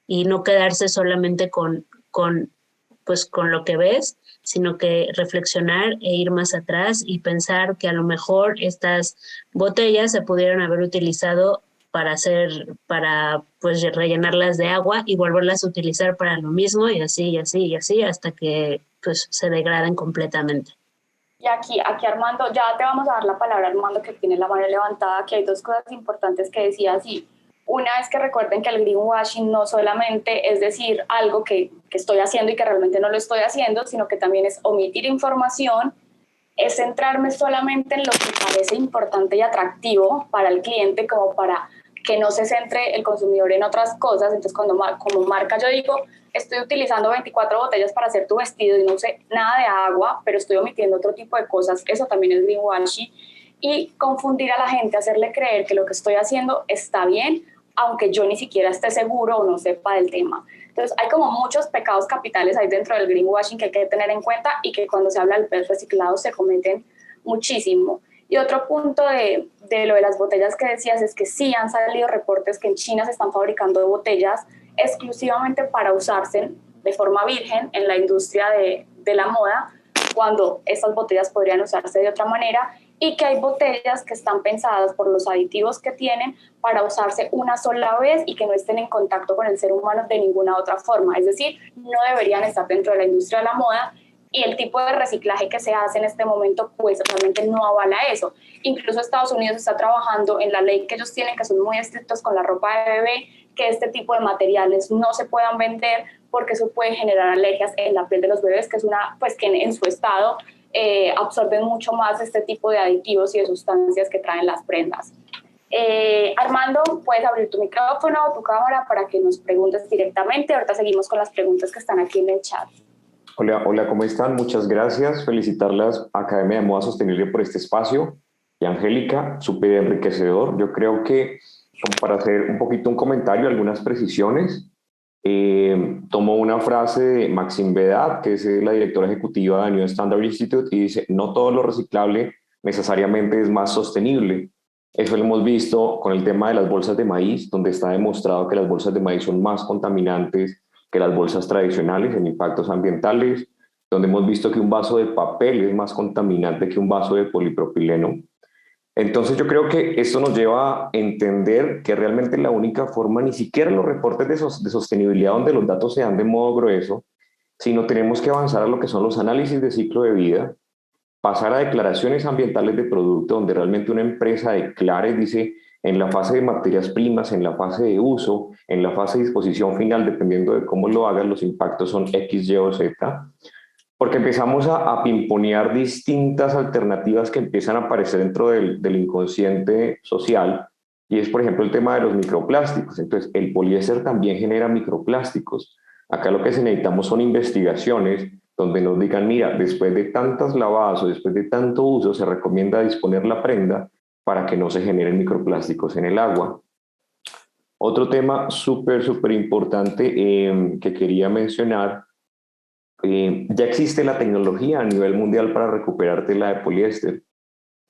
y no quedarse solamente pues, con lo que ves, sino que reflexionar e ir más atrás y pensar que a lo mejor estas botellas se pudieron haber utilizado para pues rellenarlas de agua y volverlas a utilizar para lo mismo y así y así y así hasta que pues se degraden completamente. Y aquí Armando, ya te vamos a dar la palabra, Armando, que tiene la mano levantada, que hay dos cosas importantes que decías, y una es que recuerden que el greenwashing no solamente es decir algo que estoy haciendo y que realmente no lo estoy haciendo, sino que también es omitir información, es centrarme solamente en lo que parece importante y atractivo para el cliente, como para que no se centre el consumidor en otras cosas. Entonces, como marca yo digo, estoy utilizando 24 botellas para hacer tu vestido y no usé nada de agua, pero estoy omitiendo otro tipo de cosas, eso también es greenwashing. Y confundir a la gente, hacerle creer que lo que estoy haciendo está bien, aunque yo ni siquiera esté seguro o no sepa del tema. Entonces, hay como muchos pecados capitales ahí dentro del greenwashing que hay que tener en cuenta y que cuando se habla del PET reciclado se cometen muchísimo. Y otro punto de lo de las botellas que decías es que sí han salido reportes que en China se están fabricando botellas exclusivamente para usarse de forma virgen en la industria de la moda, cuando estas botellas podrían usarse de otra manera, y que hay botellas que están pensadas por los aditivos que tienen para usarse una sola vez y que no estén en contacto con el ser humano de ninguna otra forma. Es decir, no deberían estar dentro de la industria de la moda, y el tipo de reciclaje que se hace en este momento pues realmente no avala eso. Incluso Estados Unidos está trabajando en la ley que ellos tienen, que son muy estrictos con la ropa de bebé, que este tipo de materiales no se puedan vender porque eso puede generar alergias en la piel de los bebés, que es pues que en su estado absorben mucho más este tipo de aditivos y de sustancias que traen las prendas. Armando, puedes abrir tu micrófono o tu cámara para que nos preguntes directamente. Ahorita seguimos con las preguntas que están aquí en el chat. Hola, ¿cómo están? Muchas gracias. Felicitarlas a Academia de Moda Sostenible por este espacio. Y Angélica, súper enriquecedor. Yo creo que, como para hacer un poquito un comentario, algunas precisiones, tomo una frase de Maxine Bédat, que es la directora ejecutiva de New Standard Institute, y dice: no todo lo reciclable necesariamente es más sostenible. Eso lo hemos visto con el tema de las bolsas de maíz, donde está demostrado que las bolsas de maíz son más contaminantes que las bolsas tradicionales en impactos ambientales, donde hemos visto que un vaso de papel es más contaminante que un vaso de polipropileno. Entonces yo creo que esto nos lleva a entender que realmente la única forma, ni siquiera los reportes de sostenibilidad donde los datos se dan de modo grueso, sino tenemos que avanzar a lo que son los análisis de ciclo de vida, pasar a declaraciones ambientales de producto, donde realmente una empresa declare, dice, en la fase de materias primas, en la fase de uso, en la fase de disposición final, dependiendo de cómo lo hagan, los impactos son X, Y o Z, porque empezamos a pimponear distintas alternativas que empiezan a aparecer dentro del inconsciente social, y es, por ejemplo, el tema de los microplásticos. Entonces, el poliéster también genera microplásticos. Acá lo que necesitamos son investigaciones donde nos digan: mira, después de tantas lavadas o después de tanto uso, se recomienda disponer la prenda para que no se generen microplásticos en el agua. Otro tema súper importante que quería mencionar, ya existe la tecnología a nivel mundial para recuperar tela de poliéster.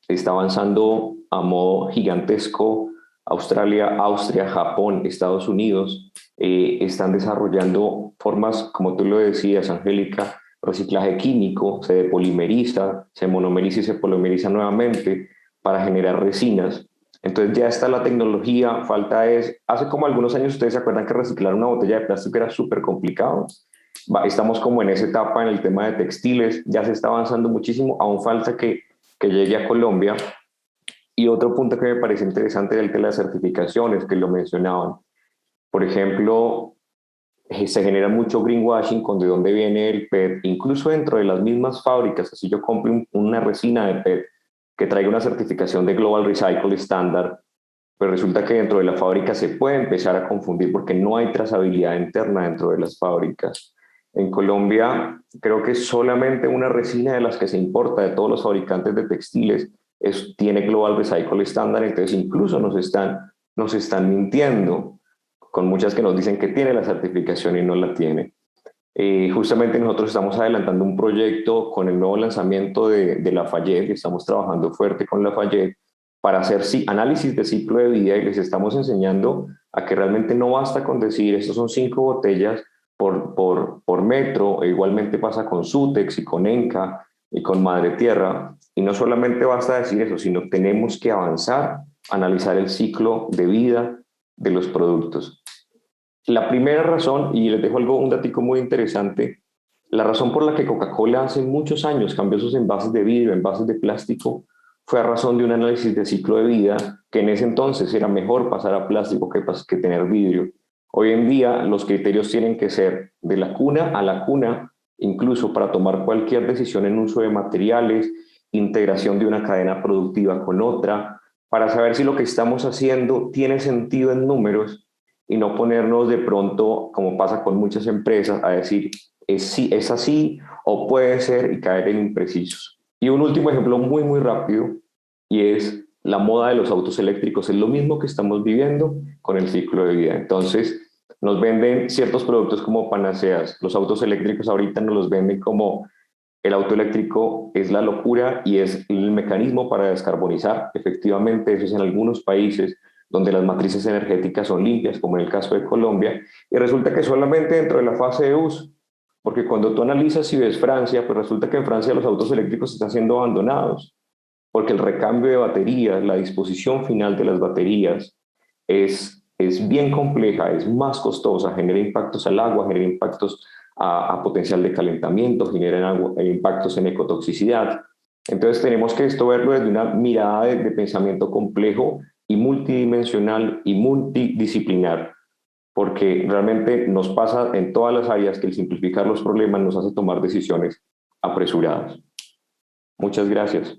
Está avanzando a modo gigantesco. Australia, Austria, Japón, Estados Unidos están desarrollando formas, como tú lo decías, Angélica, reciclaje químico, se depolimeriza, se monomeriza y se polimeriza nuevamente para generar resinas. Entonces ya está la tecnología, falta es, hace como algunos años ustedes se acuerdan que reciclar una botella de plástico era súper complicado. Estamos como en esa etapa en el tema de textiles, ya se está avanzando muchísimo, aún falta que llegue a Colombia. Y otro punto que me parece interesante es el de las certificaciones, que lo mencionaban. Por ejemplo, se genera mucho greenwashing con de dónde viene el PET, incluso dentro de las mismas fábricas. Así yo compro una resina de PET que traiga una certificación de Global Recycle Standard, pues resulta que dentro de la fábrica se puede empezar a confundir porque no hay trazabilidad interna dentro de las fábricas. En Colombia, creo que solamente una resina de las que se importa de todos los fabricantes de textiles tiene Global Recycle Standard. Entonces incluso nos están mintiendo con muchas que nos dicen que tiene la certificación y no la tiene. Justamente nosotros estamos adelantando un proyecto con el nuevo lanzamiento de Lafayette, y estamos trabajando fuerte con Lafayette para hacer análisis de ciclo de vida, y les estamos enseñando a que realmente no basta con decir estos son 5 botellas por metro. Igualmente pasa con Sutex y con Enca y con Madre Tierra, y no solamente basta decir eso, sino tenemos que avanzar, analizar el ciclo de vida de los productos. La primera razón, y les dejo un datico muy interesante, la razón por la que Coca-Cola hace muchos años cambió sus envases de vidrio, envases de plástico, fue a razón de un análisis de ciclo de vida, que en ese entonces era mejor pasar a plástico que tener vidrio. Hoy en día los criterios tienen que ser de la cuna a la cuna, incluso para tomar cualquier decisión en uso de materiales, integración de una cadena productiva con otra, para saber si lo que estamos haciendo tiene sentido en números, y no ponernos de pronto, como pasa con muchas empresas, a decir es así o puede ser, y caer en imprecisos. Y un último ejemplo muy rápido, y es la moda de los autos eléctricos. Es lo mismo que estamos viviendo con el ciclo de vida. Entonces nos venden ciertos productos como panaceas. Los autos eléctricos ahorita nos los venden como el auto eléctrico es la locura y es el mecanismo para descarbonizar. Efectivamente, eso es en algunos países donde las matrices energéticas son limpias, como en el caso de Colombia, y resulta que solamente dentro de la fase de uso, porque cuando tú analizas y ves Francia, pues resulta que en Francia los autos eléctricos están siendo abandonados, porque el recambio de baterías, la disposición final de las baterías es bien compleja, es más costosa, genera impactos al agua, genera impactos a potencial de calentamiento, genera impactos en ecotoxicidad. Entonces tenemos que esto verlo desde una mirada de pensamiento complejo y multidimensional y multidisciplinar. porque realmente nos pasa en todas las áreas que el simplificar los problemas nos hace tomar decisiones apresuradas. Muchas gracias.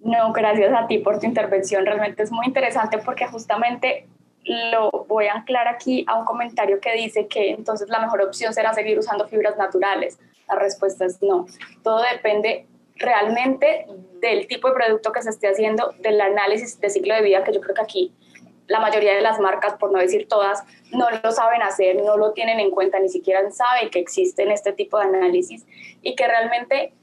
No, gracias a ti por tu intervención. Realmente es muy interesante porque justamente lo voy a anclar aquí a un comentario que dice que entonces la mejor opción será seguir usando fibras naturales. La respuesta es no. Todo depende realmente del tipo de producto que se esté haciendo, del análisis de ciclo de vida, que yo creo que aquí la mayoría de las marcas, por no decir todas, no lo saben hacer, no lo tienen en cuenta, ni siquiera saben que existen este tipo de análisis y que realmente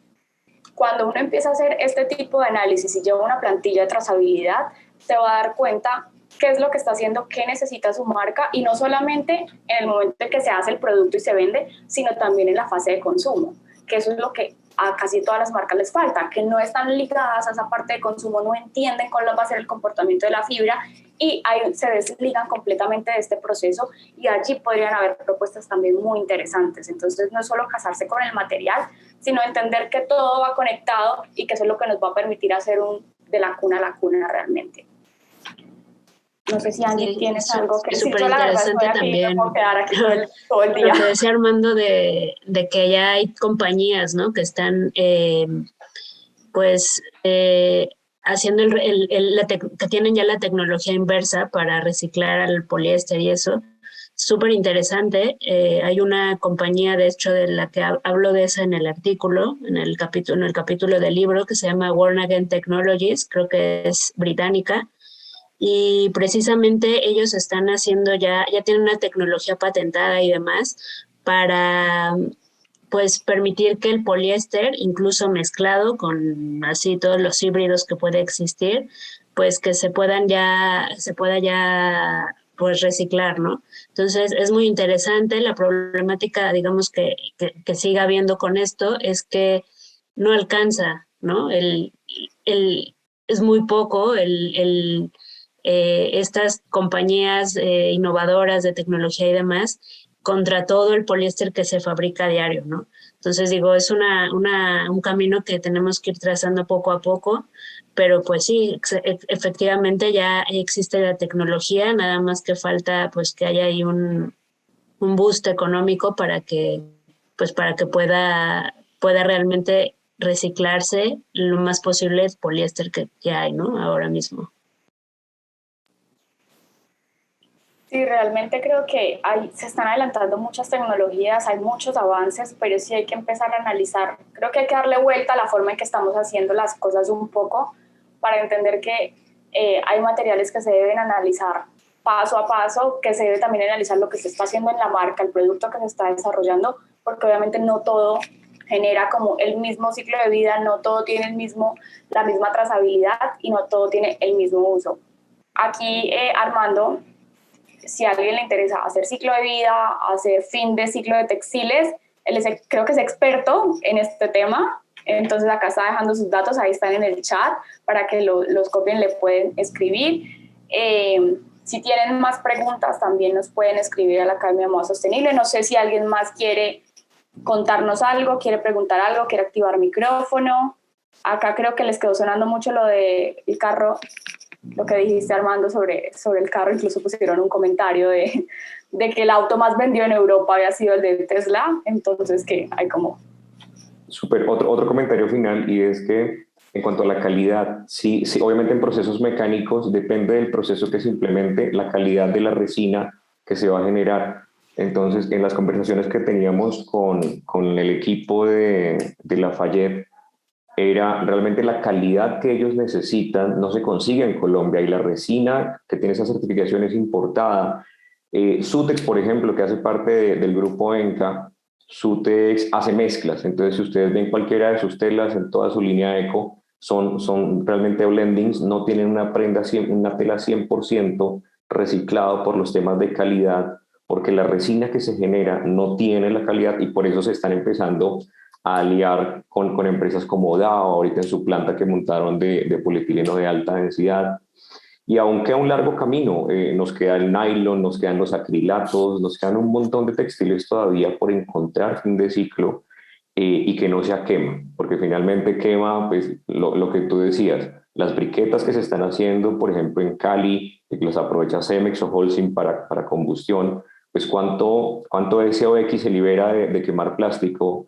cuando uno empieza a hacer este tipo de análisis y lleva una plantilla de trazabilidad, se va a dar cuenta qué es lo que está haciendo, qué necesita su marca y no solamente en el momento en que se hace el producto y se vende, sino también en la fase de consumo, que eso es lo que a casi todas las marcas les falta, que no están ligadas a esa parte de consumo, no entienden cuál va a ser el comportamiento de la fibra y ahí se desligan completamente de este proceso y allí podrían haber propuestas también muy interesantes. Entonces no es solo casarse con el material, sino entender que todo va conectado y que eso es lo que nos va a permitir hacer un de la cuna a la cuna realmente. No sé si Angie tienes algo que decir. Súper interesante también. Me puedo quedar aquí todo el día. Lo que decía Armando de que ya hay compañías, ¿no? Que están, haciendo que tienen ya la tecnología inversa para reciclar al poliéster y eso. Súper interesante. Hay una compañía, de hecho, de la que hablo de esa en el artículo, en el capítulo del libro, que se llama Born Again Technologies, creo que es británica. Y precisamente ellos están haciendo ya tienen una tecnología patentada y demás para pues permitir que el poliéster, incluso mezclado con así todos los híbridos que puede existir, pues que se pueda ya pues reciclar, ¿no? Entonces es muy interesante. La problemática, digamos, que siga habiendo con esto es que no alcanza, ¿no? Es muy poco estas compañías innovadoras de tecnología y demás contra todo el poliéster que se fabrica a diario, ¿no? Entonces digo, es un camino que tenemos que ir trazando poco a poco, pero pues sí, efectivamente ya existe la tecnología, nada más que falta pues que haya ahí un boost económico para que pueda realmente reciclarse lo más posible el poliéster que hay, ¿no? Ahora mismo. Sí, realmente creo que se están adelantando muchas tecnologías, hay muchos avances, pero sí hay que empezar a analizar. Creo que hay que darle vuelta a la forma en que estamos haciendo las cosas un poco para entender que hay materiales que se deben analizar paso a paso, que se debe también analizar lo que se está haciendo en la marca, el producto que se está desarrollando, porque obviamente no todo genera como el mismo ciclo de vida, no todo tiene la misma trazabilidad y no todo tiene el mismo uso. Aquí Armando, si a alguien le interesa hacer ciclo de vida, hacer fin de ciclo de textiles, creo que es experto en este tema, entonces acá está dejando sus datos, ahí están en el chat, para que los copien, le pueden escribir. Si tienen más preguntas, también nos pueden escribir a la Academia de Moda Sostenible. No sé si alguien más quiere contarnos algo, quiere preguntar algo, quiere activar micrófono. Acá creo que les quedó sonando mucho lo del carro, lo que dijiste, Armando, sobre el carro. Incluso pusieron un comentario de que el auto más vendido en Europa había sido el de Tesla, entonces que hay como... Súper, otro comentario final, y es que en cuanto a la calidad, sí, obviamente en procesos mecánicos depende del proceso que se implemente, la calidad de la resina que se va a generar. Entonces, en las conversaciones que teníamos con el equipo de Lafayette, era realmente la calidad que ellos necesitan, no se consigue en Colombia, y la resina que tiene esa certificación es importada. Sutex, por ejemplo, que hace parte del grupo ENCA, Sutex hace mezclas, entonces si ustedes ven cualquiera de sus telas en toda su línea eco, son realmente blendings, no tienen una tela 100% reciclado por los temas de calidad, porque la resina que se genera no tiene la calidad, y por eso se están empezando a aliar con empresas como Dow, ahorita en su planta que montaron de polietileno de alta densidad. Y aún queda un largo camino, nos queda el nylon, nos quedan los acrilatos, nos quedan un montón de textiles todavía por encontrar fin de ciclo, y que no sea quema, porque finalmente quema pues, lo que tú decías, las briquetas que se están haciendo, por ejemplo en Cali, y que los aprovecha Cemex o Holcim para combustión, pues cuánto SOx se libera de quemar plástico,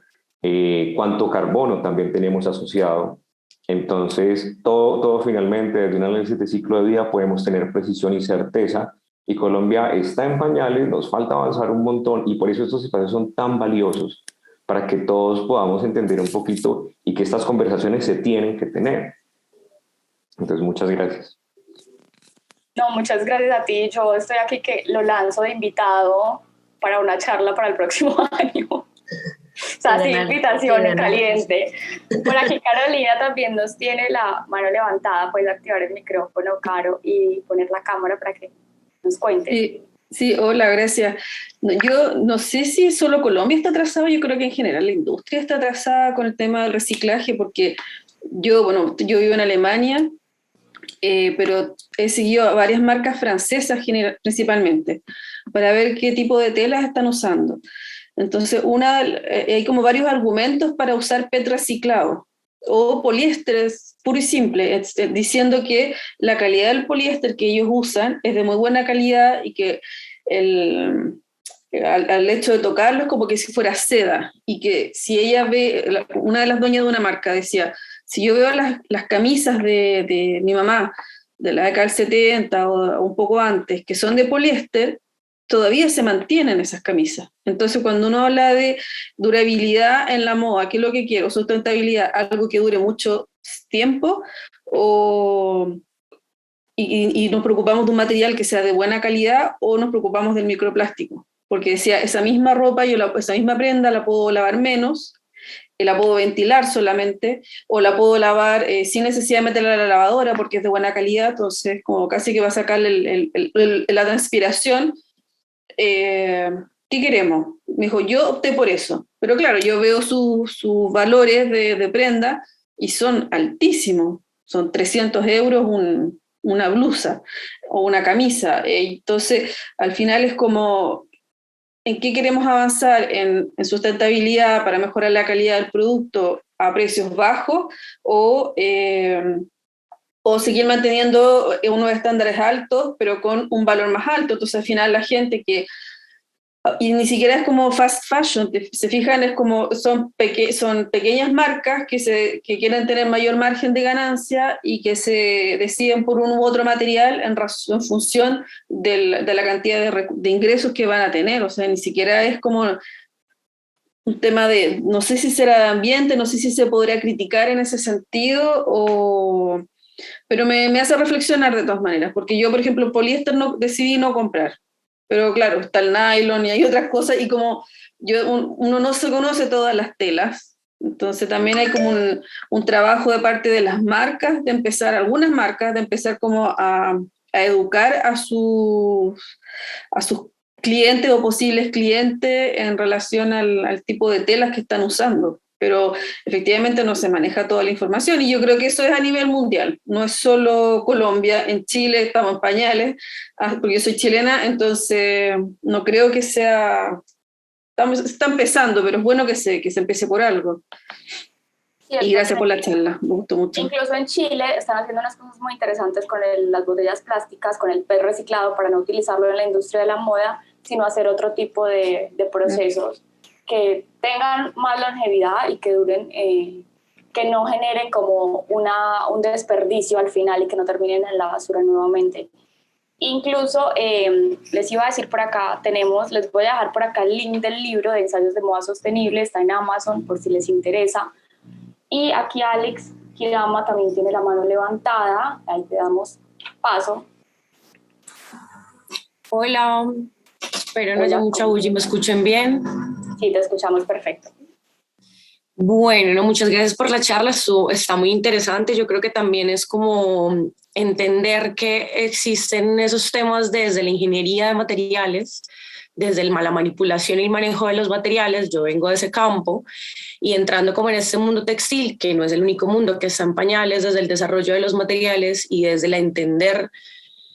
cuánto carbono también tenemos asociado. Entonces, todo finalmente, desde un análisis de ciclo de vida, podemos tener precisión y certeza. Y Colombia está en pañales, nos falta avanzar un montón, y por eso estos espacios son tan valiosos, para que todos podamos entender un poquito y que estas conversaciones se tienen que tener. Entonces, muchas gracias. No, muchas gracias a ti. Yo estoy aquí que lo lanzo de invitado para una charla para el próximo año. O sea, sí, invitación en caliente. Por aquí Carolina también nos tiene la mano levantada. Puedes activar el micrófono, Caro, y poner la cámara para que nos cuente. Sí, hola, gracias. Yo no sé si solo Colombia está atrasado, yo creo que en general la industria está atrasada con el tema del reciclaje, porque yo vivo en Alemania, pero he seguido a varias marcas francesas principalmente para ver qué tipo de telas están usando. Entonces, hay como varios argumentos para usar PET reciclado o poliéster puro y simple, diciendo que la calidad del poliéster que ellos usan es de muy buena calidad y que al hecho de tocarlo es como que si fuera seda, y que si ella ve, una de las dueñas de una marca decía, si yo veo las camisas de mi mamá de la década del 70 o un poco antes, que son de poliéster, todavía se mantienen esas camisas. Entonces, cuando uno habla de durabilidad en la moda, ¿qué es lo que quiero? Sustentabilidad, algo que dure mucho tiempo, y nos preocupamos de un material que sea de buena calidad, o nos preocupamos del microplástico. Porque decía, esa misma ropa, esa misma prenda la puedo lavar menos, la puedo ventilar solamente, o la puedo lavar sin necesidad de meterla a la lavadora porque es de buena calidad, entonces como casi que va a sacarle la transpiración. ¿Qué queremos? Me dijo, yo opté por eso. Pero claro, yo veo sus valores de prenda y son altísimos. Son 300 euros una blusa o una camisa. Entonces, al final es como, ¿en qué queremos avanzar? ¿En sustentabilidad para mejorar la calidad del producto a precios bajos, o seguir manteniendo unos estándares altos pero con un valor más alto? Entonces al final la gente y ni siquiera es como fast fashion, se fijan, es como son pequeñas marcas que quieren tener mayor margen de ganancia y que se deciden por un u otro material en función de la cantidad de ingresos que van a tener. O sea, ni siquiera es como un tema de, no sé si será de ambiente, no sé si se podría criticar en ese sentido, pero me hace reflexionar de todas maneras, porque yo, por ejemplo, poliéster decidí no comprar. Pero claro, está el nylon y hay otras cosas, y como uno no se conoce todas las telas, entonces también hay como un trabajo de parte de las marcas, algunas marcas, de empezar como a educar a sus clientes o posibles clientes en relación al tipo de telas que están usando. Pero efectivamente no se maneja toda la información, y yo creo que eso es a nivel mundial, no es solo Colombia. En Chile estamos en pañales, porque yo soy chilena, entonces no creo que está empezando, pero es bueno que se empiece por algo. Sí, y gracias por la charla, me gustó mucho. Incluso en Chile están haciendo unas cosas muy interesantes con las botellas plásticas, con el PET reciclado, para no utilizarlo en la industria de la moda, sino hacer otro tipo de procesos que tengan más longevidad y que duren, que no generen como un desperdicio al final y que no terminen en la basura nuevamente. Incluso les iba a decir por acá, les voy a dejar por acá el link del libro de Ensayos de Moda Sostenible, está en Amazon por si les interesa. Y aquí Alex Kirama también tiene la mano levantada, ahí te damos paso. Hola, espero no haya mucha bulla y me escuchen bien. Sí, te escuchamos perfecto. Bueno, no, muchas gracias por la charla, está muy interesante. Yo creo que también es como entender que existen esos temas desde la ingeniería de materiales, desde la manipulación y el manejo de los materiales. Yo vengo de ese campo, y entrando como en este mundo textil, que no es el único mundo que está en pañales, desde el desarrollo de los materiales y desde el entender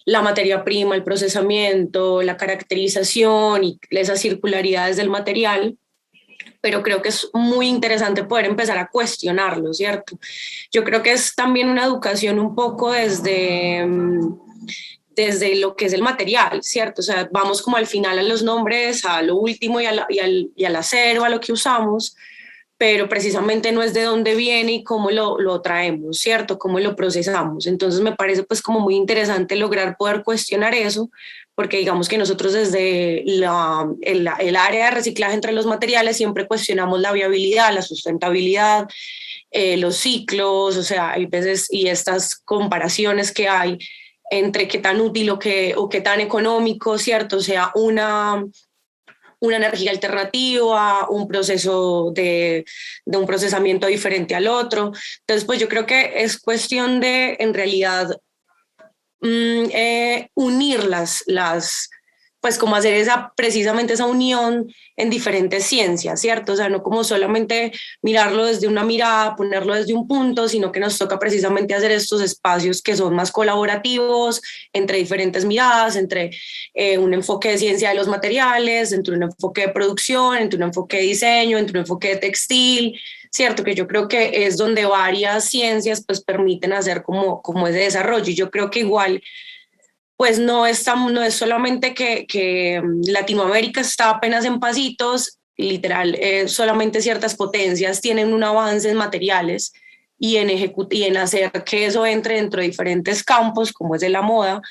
la materia prima, el procesamiento, la caracterización y esas circularidades del material. Pero creo que es muy interesante poder empezar a cuestionarlo, ¿cierto? Yo creo que es también una educación un poco desde desde lo que es el material, ¿cierto? O sea, vamos como al final a los nombres, a lo último y al acero, a lo que usamos, pero precisamente no es de dónde viene y cómo lo traemos, ¿cierto? Cómo lo procesamos. Entonces me parece pues como muy interesante lograr poder cuestionar eso, porque digamos que nosotros desde el área de reciclaje entre los materiales siempre cuestionamos la viabilidad, la sustentabilidad, los ciclos, o sea, hay veces y estas comparaciones que hay entre qué tan útil o qué tan económico, ¿cierto? O sea, una energía alternativa, un proceso de un procesamiento diferente al otro. Entonces, pues yo creo que es cuestión de, en realidad, unir pues como hacer precisamente esa unión en diferentes ciencias, ¿cierto? O sea, no como solamente mirarlo desde una mirada, ponerlo desde un punto, sino que nos toca precisamente hacer estos espacios que son más colaborativos entre diferentes miradas, entre un enfoque de ciencia de los materiales, entre un enfoque de producción, entre un enfoque de diseño, entre un enfoque de textil, ¿cierto? Que yo creo que es donde varias ciencias pues permiten hacer como ese desarrollo. Y yo creo que igual pues no es solamente que Latinoamérica está apenas en pasitos, literal, solamente ciertas potencias tienen un avance en materiales y en hacer que eso entre dentro de diferentes campos, como es de la moda,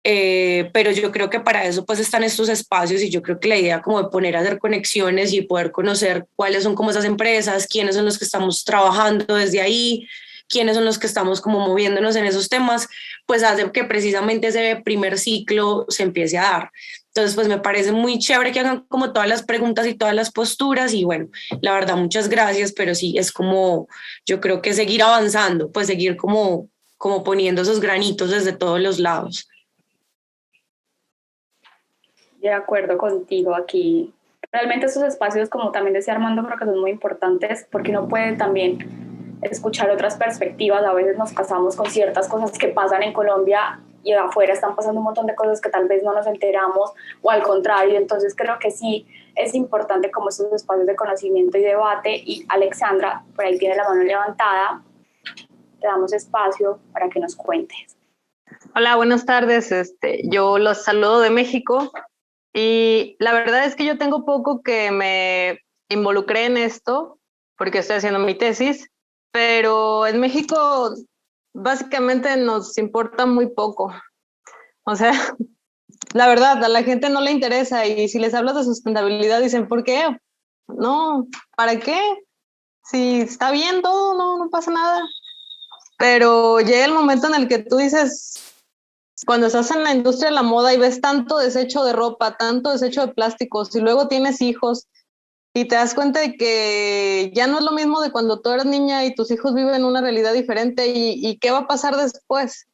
pero yo creo que para eso pues están estos espacios y yo creo que la idea como de poner a hacer conexiones y poder conocer cuáles son como esas empresas, quiénes son los que estamos trabajando desde ahí, quiénes son los que estamos como moviéndonos en esos temas, pues hace que precisamente ese primer ciclo se empiece a dar. Entonces, pues me parece muy chévere que hagan como todas las preguntas y todas las posturas y bueno, la verdad, muchas gracias, pero sí, es como, yo creo que seguir avanzando, pues seguir como poniendo esos granitos desde todos los lados. De acuerdo contigo aquí. Realmente estos espacios, como también decía Armando, creo que son muy importantes porque uno puede también escuchar otras perspectivas. A veces nos casamos con ciertas cosas que pasan en Colombia y afuera están pasando un montón de cosas que tal vez no nos enteramos o al contrario. Entonces creo que sí es importante como estos espacios de conocimiento y debate. Y Alexandra, por ahí tiene la mano levantada, te damos espacio para que nos cuentes. Hola, buenas tardes. Yo los saludo de México y la verdad es que yo tengo poco que me involucré en esto porque estoy haciendo mi tesis, pero en México básicamente nos importa muy poco. O sea, la verdad, a la gente no le interesa y si les hablas de sustentabilidad dicen, ¿por qué? No, ¿para qué? Si está bien todo, no pasa nada. Pero llega el momento en el que tú dices, cuando estás en la industria de la moda y ves tanto desecho de ropa, tanto desecho de plásticos y luego tienes hijos y te das cuenta de que ya no es lo mismo de cuando tú eras niña y tus hijos viven una realidad diferente y qué va a pasar después.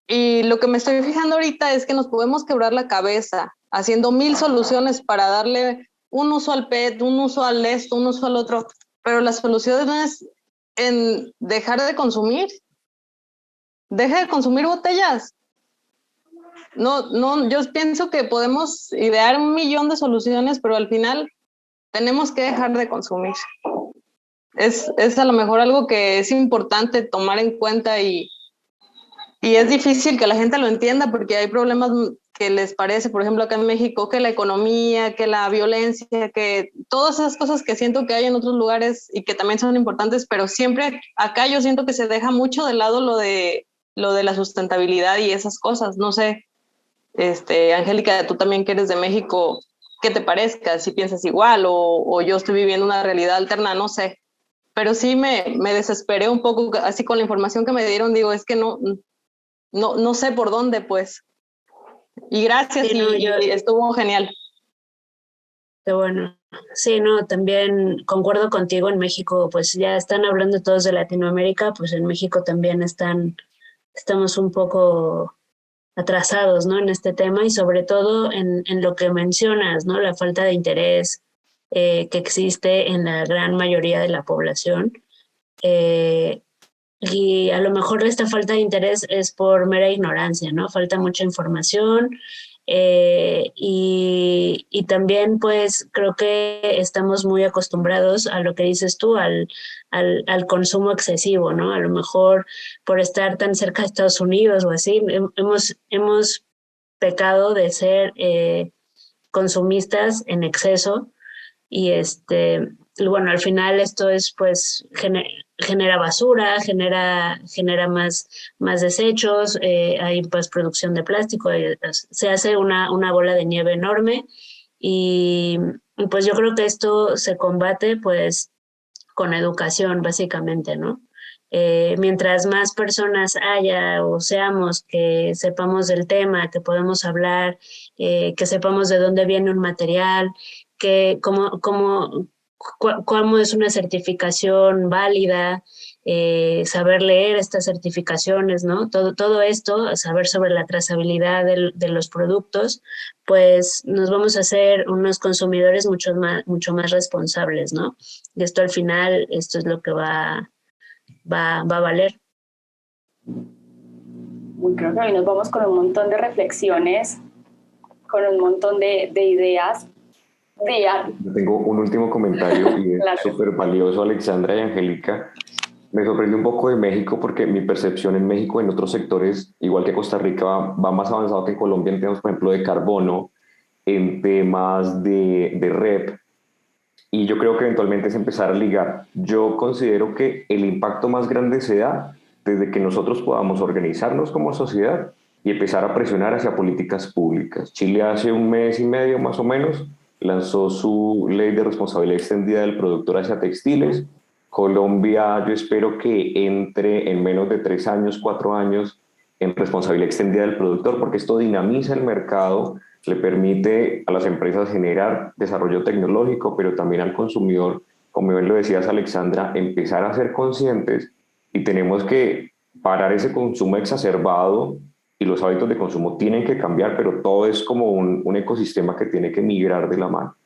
Y lo que me estoy fijando ahorita es que nos podemos quebrar la cabeza haciendo 1000 soluciones para darle un uso al PET, un uso al esto, un uso al otro, pero la solución es en dejar de consumir. Deje de consumir botellas. No, yo pienso que podemos idear 1.000.000 de soluciones, pero al final tenemos que dejar de consumir. Es a lo mejor algo que es importante tomar en cuenta y es difícil que la gente lo entienda porque hay problemas que les parece, por ejemplo, acá en México, que la economía, que la violencia, que todas esas cosas que siento que hay en otros lugares y que también son importantes, pero siempre acá yo siento que se deja mucho de lado lo de la sustentabilidad y esas cosas. No sé, Angélica, tú también que eres de México, ¿qué te parezca? Si piensas igual o yo estoy viviendo una realidad alterna, no sé. Pero sí me desesperé un poco, así con la información que me dieron, digo, es que no sé por dónde, pues. Y gracias, Sí, no, y estuvo genial. Qué bueno. Sí, no, también concuerdo contigo. En México, pues ya están hablando todos de Latinoamérica, pues en México también estamos un poco atrasados, ¿no? En este tema y sobre todo en lo que mencionas, ¿no? La falta de interés que existe en la gran mayoría de la población. Y a lo mejor esta falta de interés es por mera ignorancia, ¿no? Falta mucha información y también pues creo que estamos muy acostumbrados a lo que dices tú, al consumo excesivo, ¿no? A lo mejor por estar tan cerca de Estados Unidos o así, hemos pecado de ser consumistas en exceso y bueno, al final esto es pues genera basura, genera más desechos, hay pues producción de plástico, se hace una bola de nieve enorme y pues yo creo que esto se combate pues con educación básicamente, ¿no? Mientras más personas haya o seamos que sepamos del tema, que podemos hablar, que sepamos de dónde viene un material, que cómo es una certificación válida, saber leer estas certificaciones, ¿no? Todo esto, saber sobre la trazabilidad de los productos, pues nos vamos a hacer unos consumidores mucho más responsables, ¿no? Y esto al final, esto es lo que va a valer. Creo que hoy nos vamos con un montón de reflexiones, con un montón de ideas. Tengo un último comentario y es Claro. súper valioso, Alexandra y Angélica. Me sorprende un poco de México porque mi percepción en México, en otros sectores, igual que Costa Rica, va más avanzado que en Colombia en temas, por ejemplo, de carbono, en temas de REP, y yo creo que eventualmente es empezar a ligar. Yo considero que el impacto más grande se da desde que nosotros podamos organizarnos como sociedad y empezar a presionar hacia políticas públicas. Chile hace un mes y medio más o menos lanzó su ley de responsabilidad extendida del productor hacia textiles. Colombia, yo espero que entre en menos de 3 años, 4 años en responsabilidad extendida del productor, porque esto dinamiza el mercado, le permite a las empresas generar desarrollo tecnológico, pero también al consumidor, como bien lo decías, Alexandra, empezar a ser conscientes, y tenemos que parar ese consumo exacerbado y los hábitos de consumo tienen que cambiar, pero todo es como un ecosistema que tiene que migrar de la mano.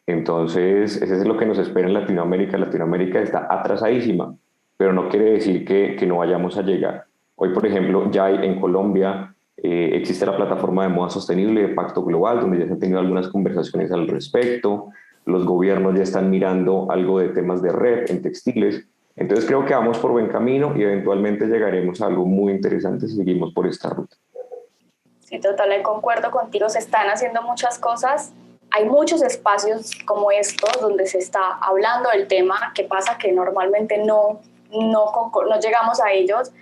Entonces, eso es lo que nos espera en Latinoamérica. Latinoamérica está atrasadísima, pero no quiere decir que no vayamos a llegar. Hoy, por ejemplo, ya en Colombia existe la plataforma de moda sostenible de Pacto Global, donde ya se han tenido algunas conversaciones al respecto. Los gobiernos ya están mirando algo de temas de red en textiles. Entonces creo que vamos por buen camino y eventualmente llegaremos a algo muy interesante si seguimos por esta ruta. Sí, total, concuerdo contigo, se están haciendo muchas cosas. Hay muchos espacios como estos donde se está hablando del tema, que pasa que normalmente no llegamos a ellos.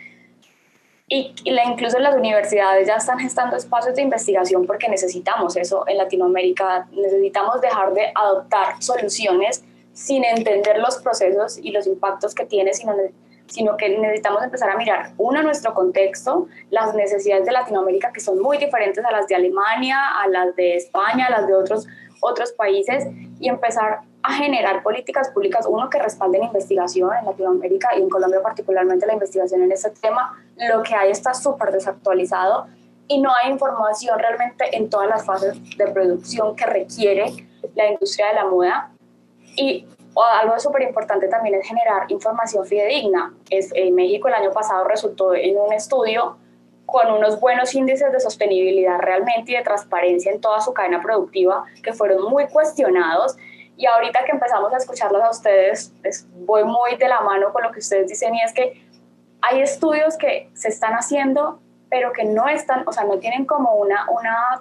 Incluso en las universidades ya están gestando espacios de investigación porque necesitamos eso en Latinoamérica. Necesitamos dejar de adoptar soluciones sin entender los procesos y los impactos que tiene, sino que necesitamos empezar a mirar, nuestro contexto, las necesidades de Latinoamérica que son muy diferentes a las de Alemania, a las de España, a las de otros países, y empezar a generar políticas públicas, que respalden investigación en Latinoamérica y en Colombia particularmente la investigación en este tema. Lo que hay está súper desactualizado y no hay información realmente en todas las fases de producción que requiere la industria de la moda. Y algo súper importante también es generar información fidedigna. En México el año pasado resultó en un estudio con unos buenos índices de sostenibilidad realmente y de transparencia en toda su cadena productiva que fueron muy cuestionados, y ahorita que empezamos a escucharlos a ustedes, voy muy de la mano con lo que ustedes dicen, y es que hay estudios que se están haciendo pero que no tienen como una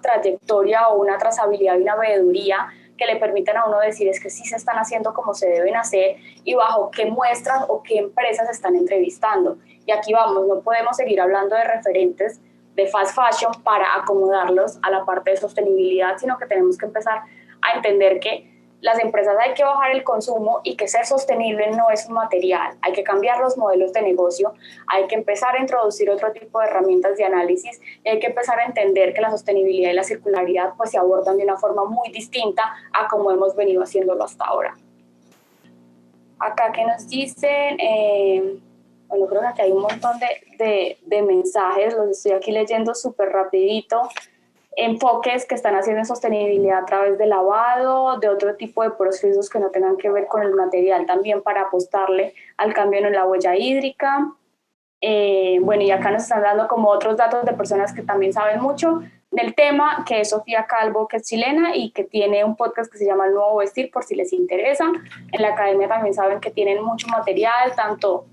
trayectoria o una trazabilidad y una veeduría que le permitan a uno decir es que sí se están haciendo como se deben hacer y bajo qué muestras o qué empresas están entrevistando. Y aquí vamos, no podemos seguir hablando de referentes de fast fashion para acomodarlos a la parte de sostenibilidad, sino que tenemos que empezar a entender que las empresas hay que bajar el consumo y que ser sostenible no es un material. Hay que cambiar los modelos de negocio, hay que empezar a introducir otro tipo de herramientas de análisis y hay que empezar a entender que la sostenibilidad y la circularidad pues se abordan de una forma muy distinta a como hemos venido haciéndolo hasta ahora. Acá que nos dicen, bueno, creo que aquí hay un montón de mensajes, los estoy aquí leyendo súper rapidito. Enfoques que están haciendo en sostenibilidad a través de lavado, de otro tipo de procesos que no tengan que ver con el material también para apostarle al cambio en la huella hídrica. Bueno, y acá nos están dando como otros datos de personas que también saben mucho. del tema, que es Sofía Calvo, que es chilena y que tiene un podcast que se llama El Nuevo Vestir, por si les interesa. En la academia también saben que tienen mucho material, tanto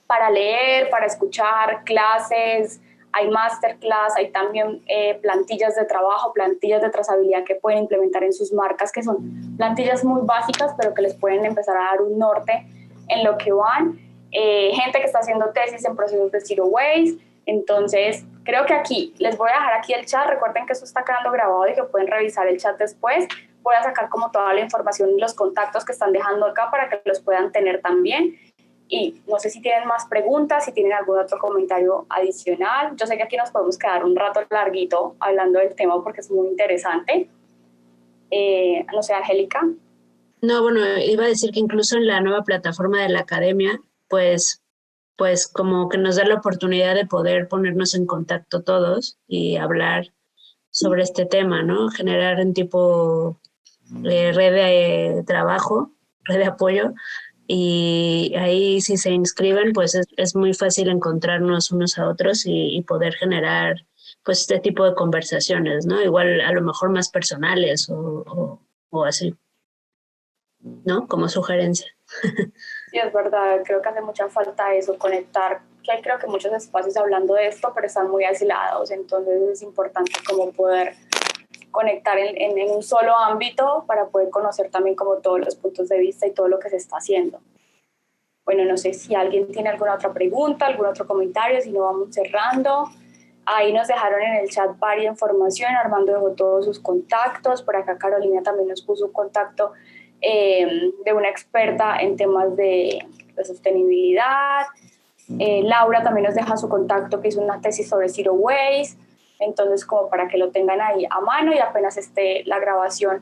para leer, para escuchar, clases, hay masterclass, hay también plantillas de trabajo, plantillas de trazabilidad que pueden implementar en sus marcas, que son plantillas muy básicas, pero que les pueden empezar a dar un norte en lo que van. Gente que está haciendo tesis en procesos de Zero Waste. Entonces, creo que aquí, les voy a dejar aquí el chat, recuerden que esto está quedando grabado y que pueden revisar el chat después. Voy a sacar como toda la información y los contactos que están dejando acá para que los puedan tener también. Y no sé si tienen más preguntas, si tienen algún otro comentario adicional. Yo sé que aquí nos podemos quedar un rato larguito hablando del tema porque es muy interesante. No sé, Angélica. No, bueno, iba a decir que incluso en la nueva plataforma de la academia, pues como que nos da la oportunidad de poder ponernos en contacto todos y hablar sobre este tema, ¿no? Generar un tipo red de trabajo, red de apoyo, y ahí si se inscriben, pues es muy fácil encontrarnos unos a otros y poder generar pues este tipo de conversaciones, ¿no? Igual a lo mejor más personales o así, ¿no? Como sugerencia. Sí, es verdad, creo que hace mucha falta eso, conectar, que hay creo que muchos espacios hablando de esto, pero están muy aislados, entonces es importante como poder conectar en un solo ámbito para poder conocer también como todos los puntos de vista y todo lo que se está haciendo. Bueno, no sé si alguien tiene alguna otra pregunta, algún otro comentario, si no vamos cerrando. Ahí nos dejaron en el chat varias información, Armando dejó todos sus contactos, por acá Carolina también nos puso un contacto de una experta en temas de sostenibilidad. Laura también nos deja su contacto, que hizo una tesis sobre Zero Waste, entonces como para que lo tengan ahí a mano y apenas esté la grabación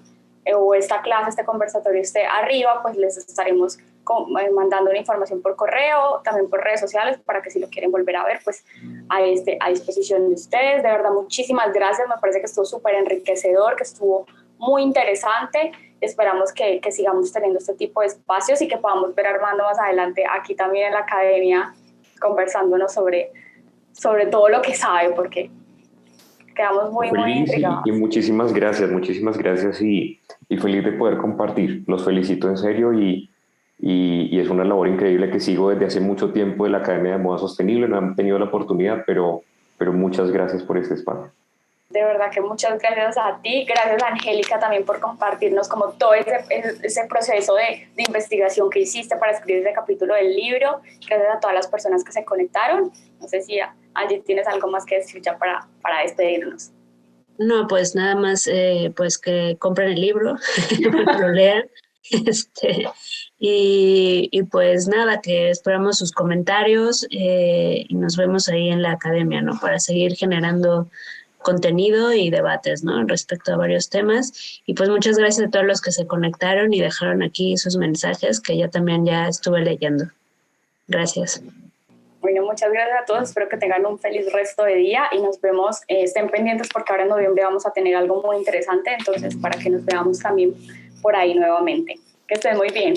o esta clase, este conversatorio esté arriba, pues les estaremos mandando la información por correo, también por redes sociales, para que si lo quieren volver a ver, pues a disposición de ustedes. De verdad, muchísimas gracias, me parece que estuvo súper enriquecedor, que estuvo muy interesante. Esperamos que sigamos teniendo este tipo de espacios y que podamos ver a Armando más adelante aquí también en la academia, conversándonos sobre todo lo que sabe, porque quedamos muy intrigados. Y muchísimas gracias y feliz de poder compartir. Los felicito en serio y es una labor increíble que sigo desde hace mucho tiempo de la Academia de Moda Sostenible. No han tenido la oportunidad, pero muchas gracias por este espacio. De verdad que muchas gracias a ti, gracias a Angélica también por compartirnos como todo ese proceso de investigación que hiciste para escribir ese capítulo del libro. Gracias a todas las personas que se conectaron. No sé si Angie tienes algo más que decir ya para despedirnos. No, pues nada más pues que compren el libro, lo lean. Y pues nada, que esperamos sus comentarios y nos vemos ahí en la academia, ¿no? Para seguir generando contenido y debates, ¿no? Respecto a varios temas. Y pues muchas gracias a todos los que se conectaron y dejaron aquí sus mensajes, que yo también ya estuve leyendo. Gracias. Bueno, muchas gracias a todos. Espero que tengan un feliz resto de día y nos vemos. Estén pendientes porque ahora en noviembre vamos a tener algo muy interesante, entonces para que nos veamos también por ahí nuevamente. Que estén muy bien.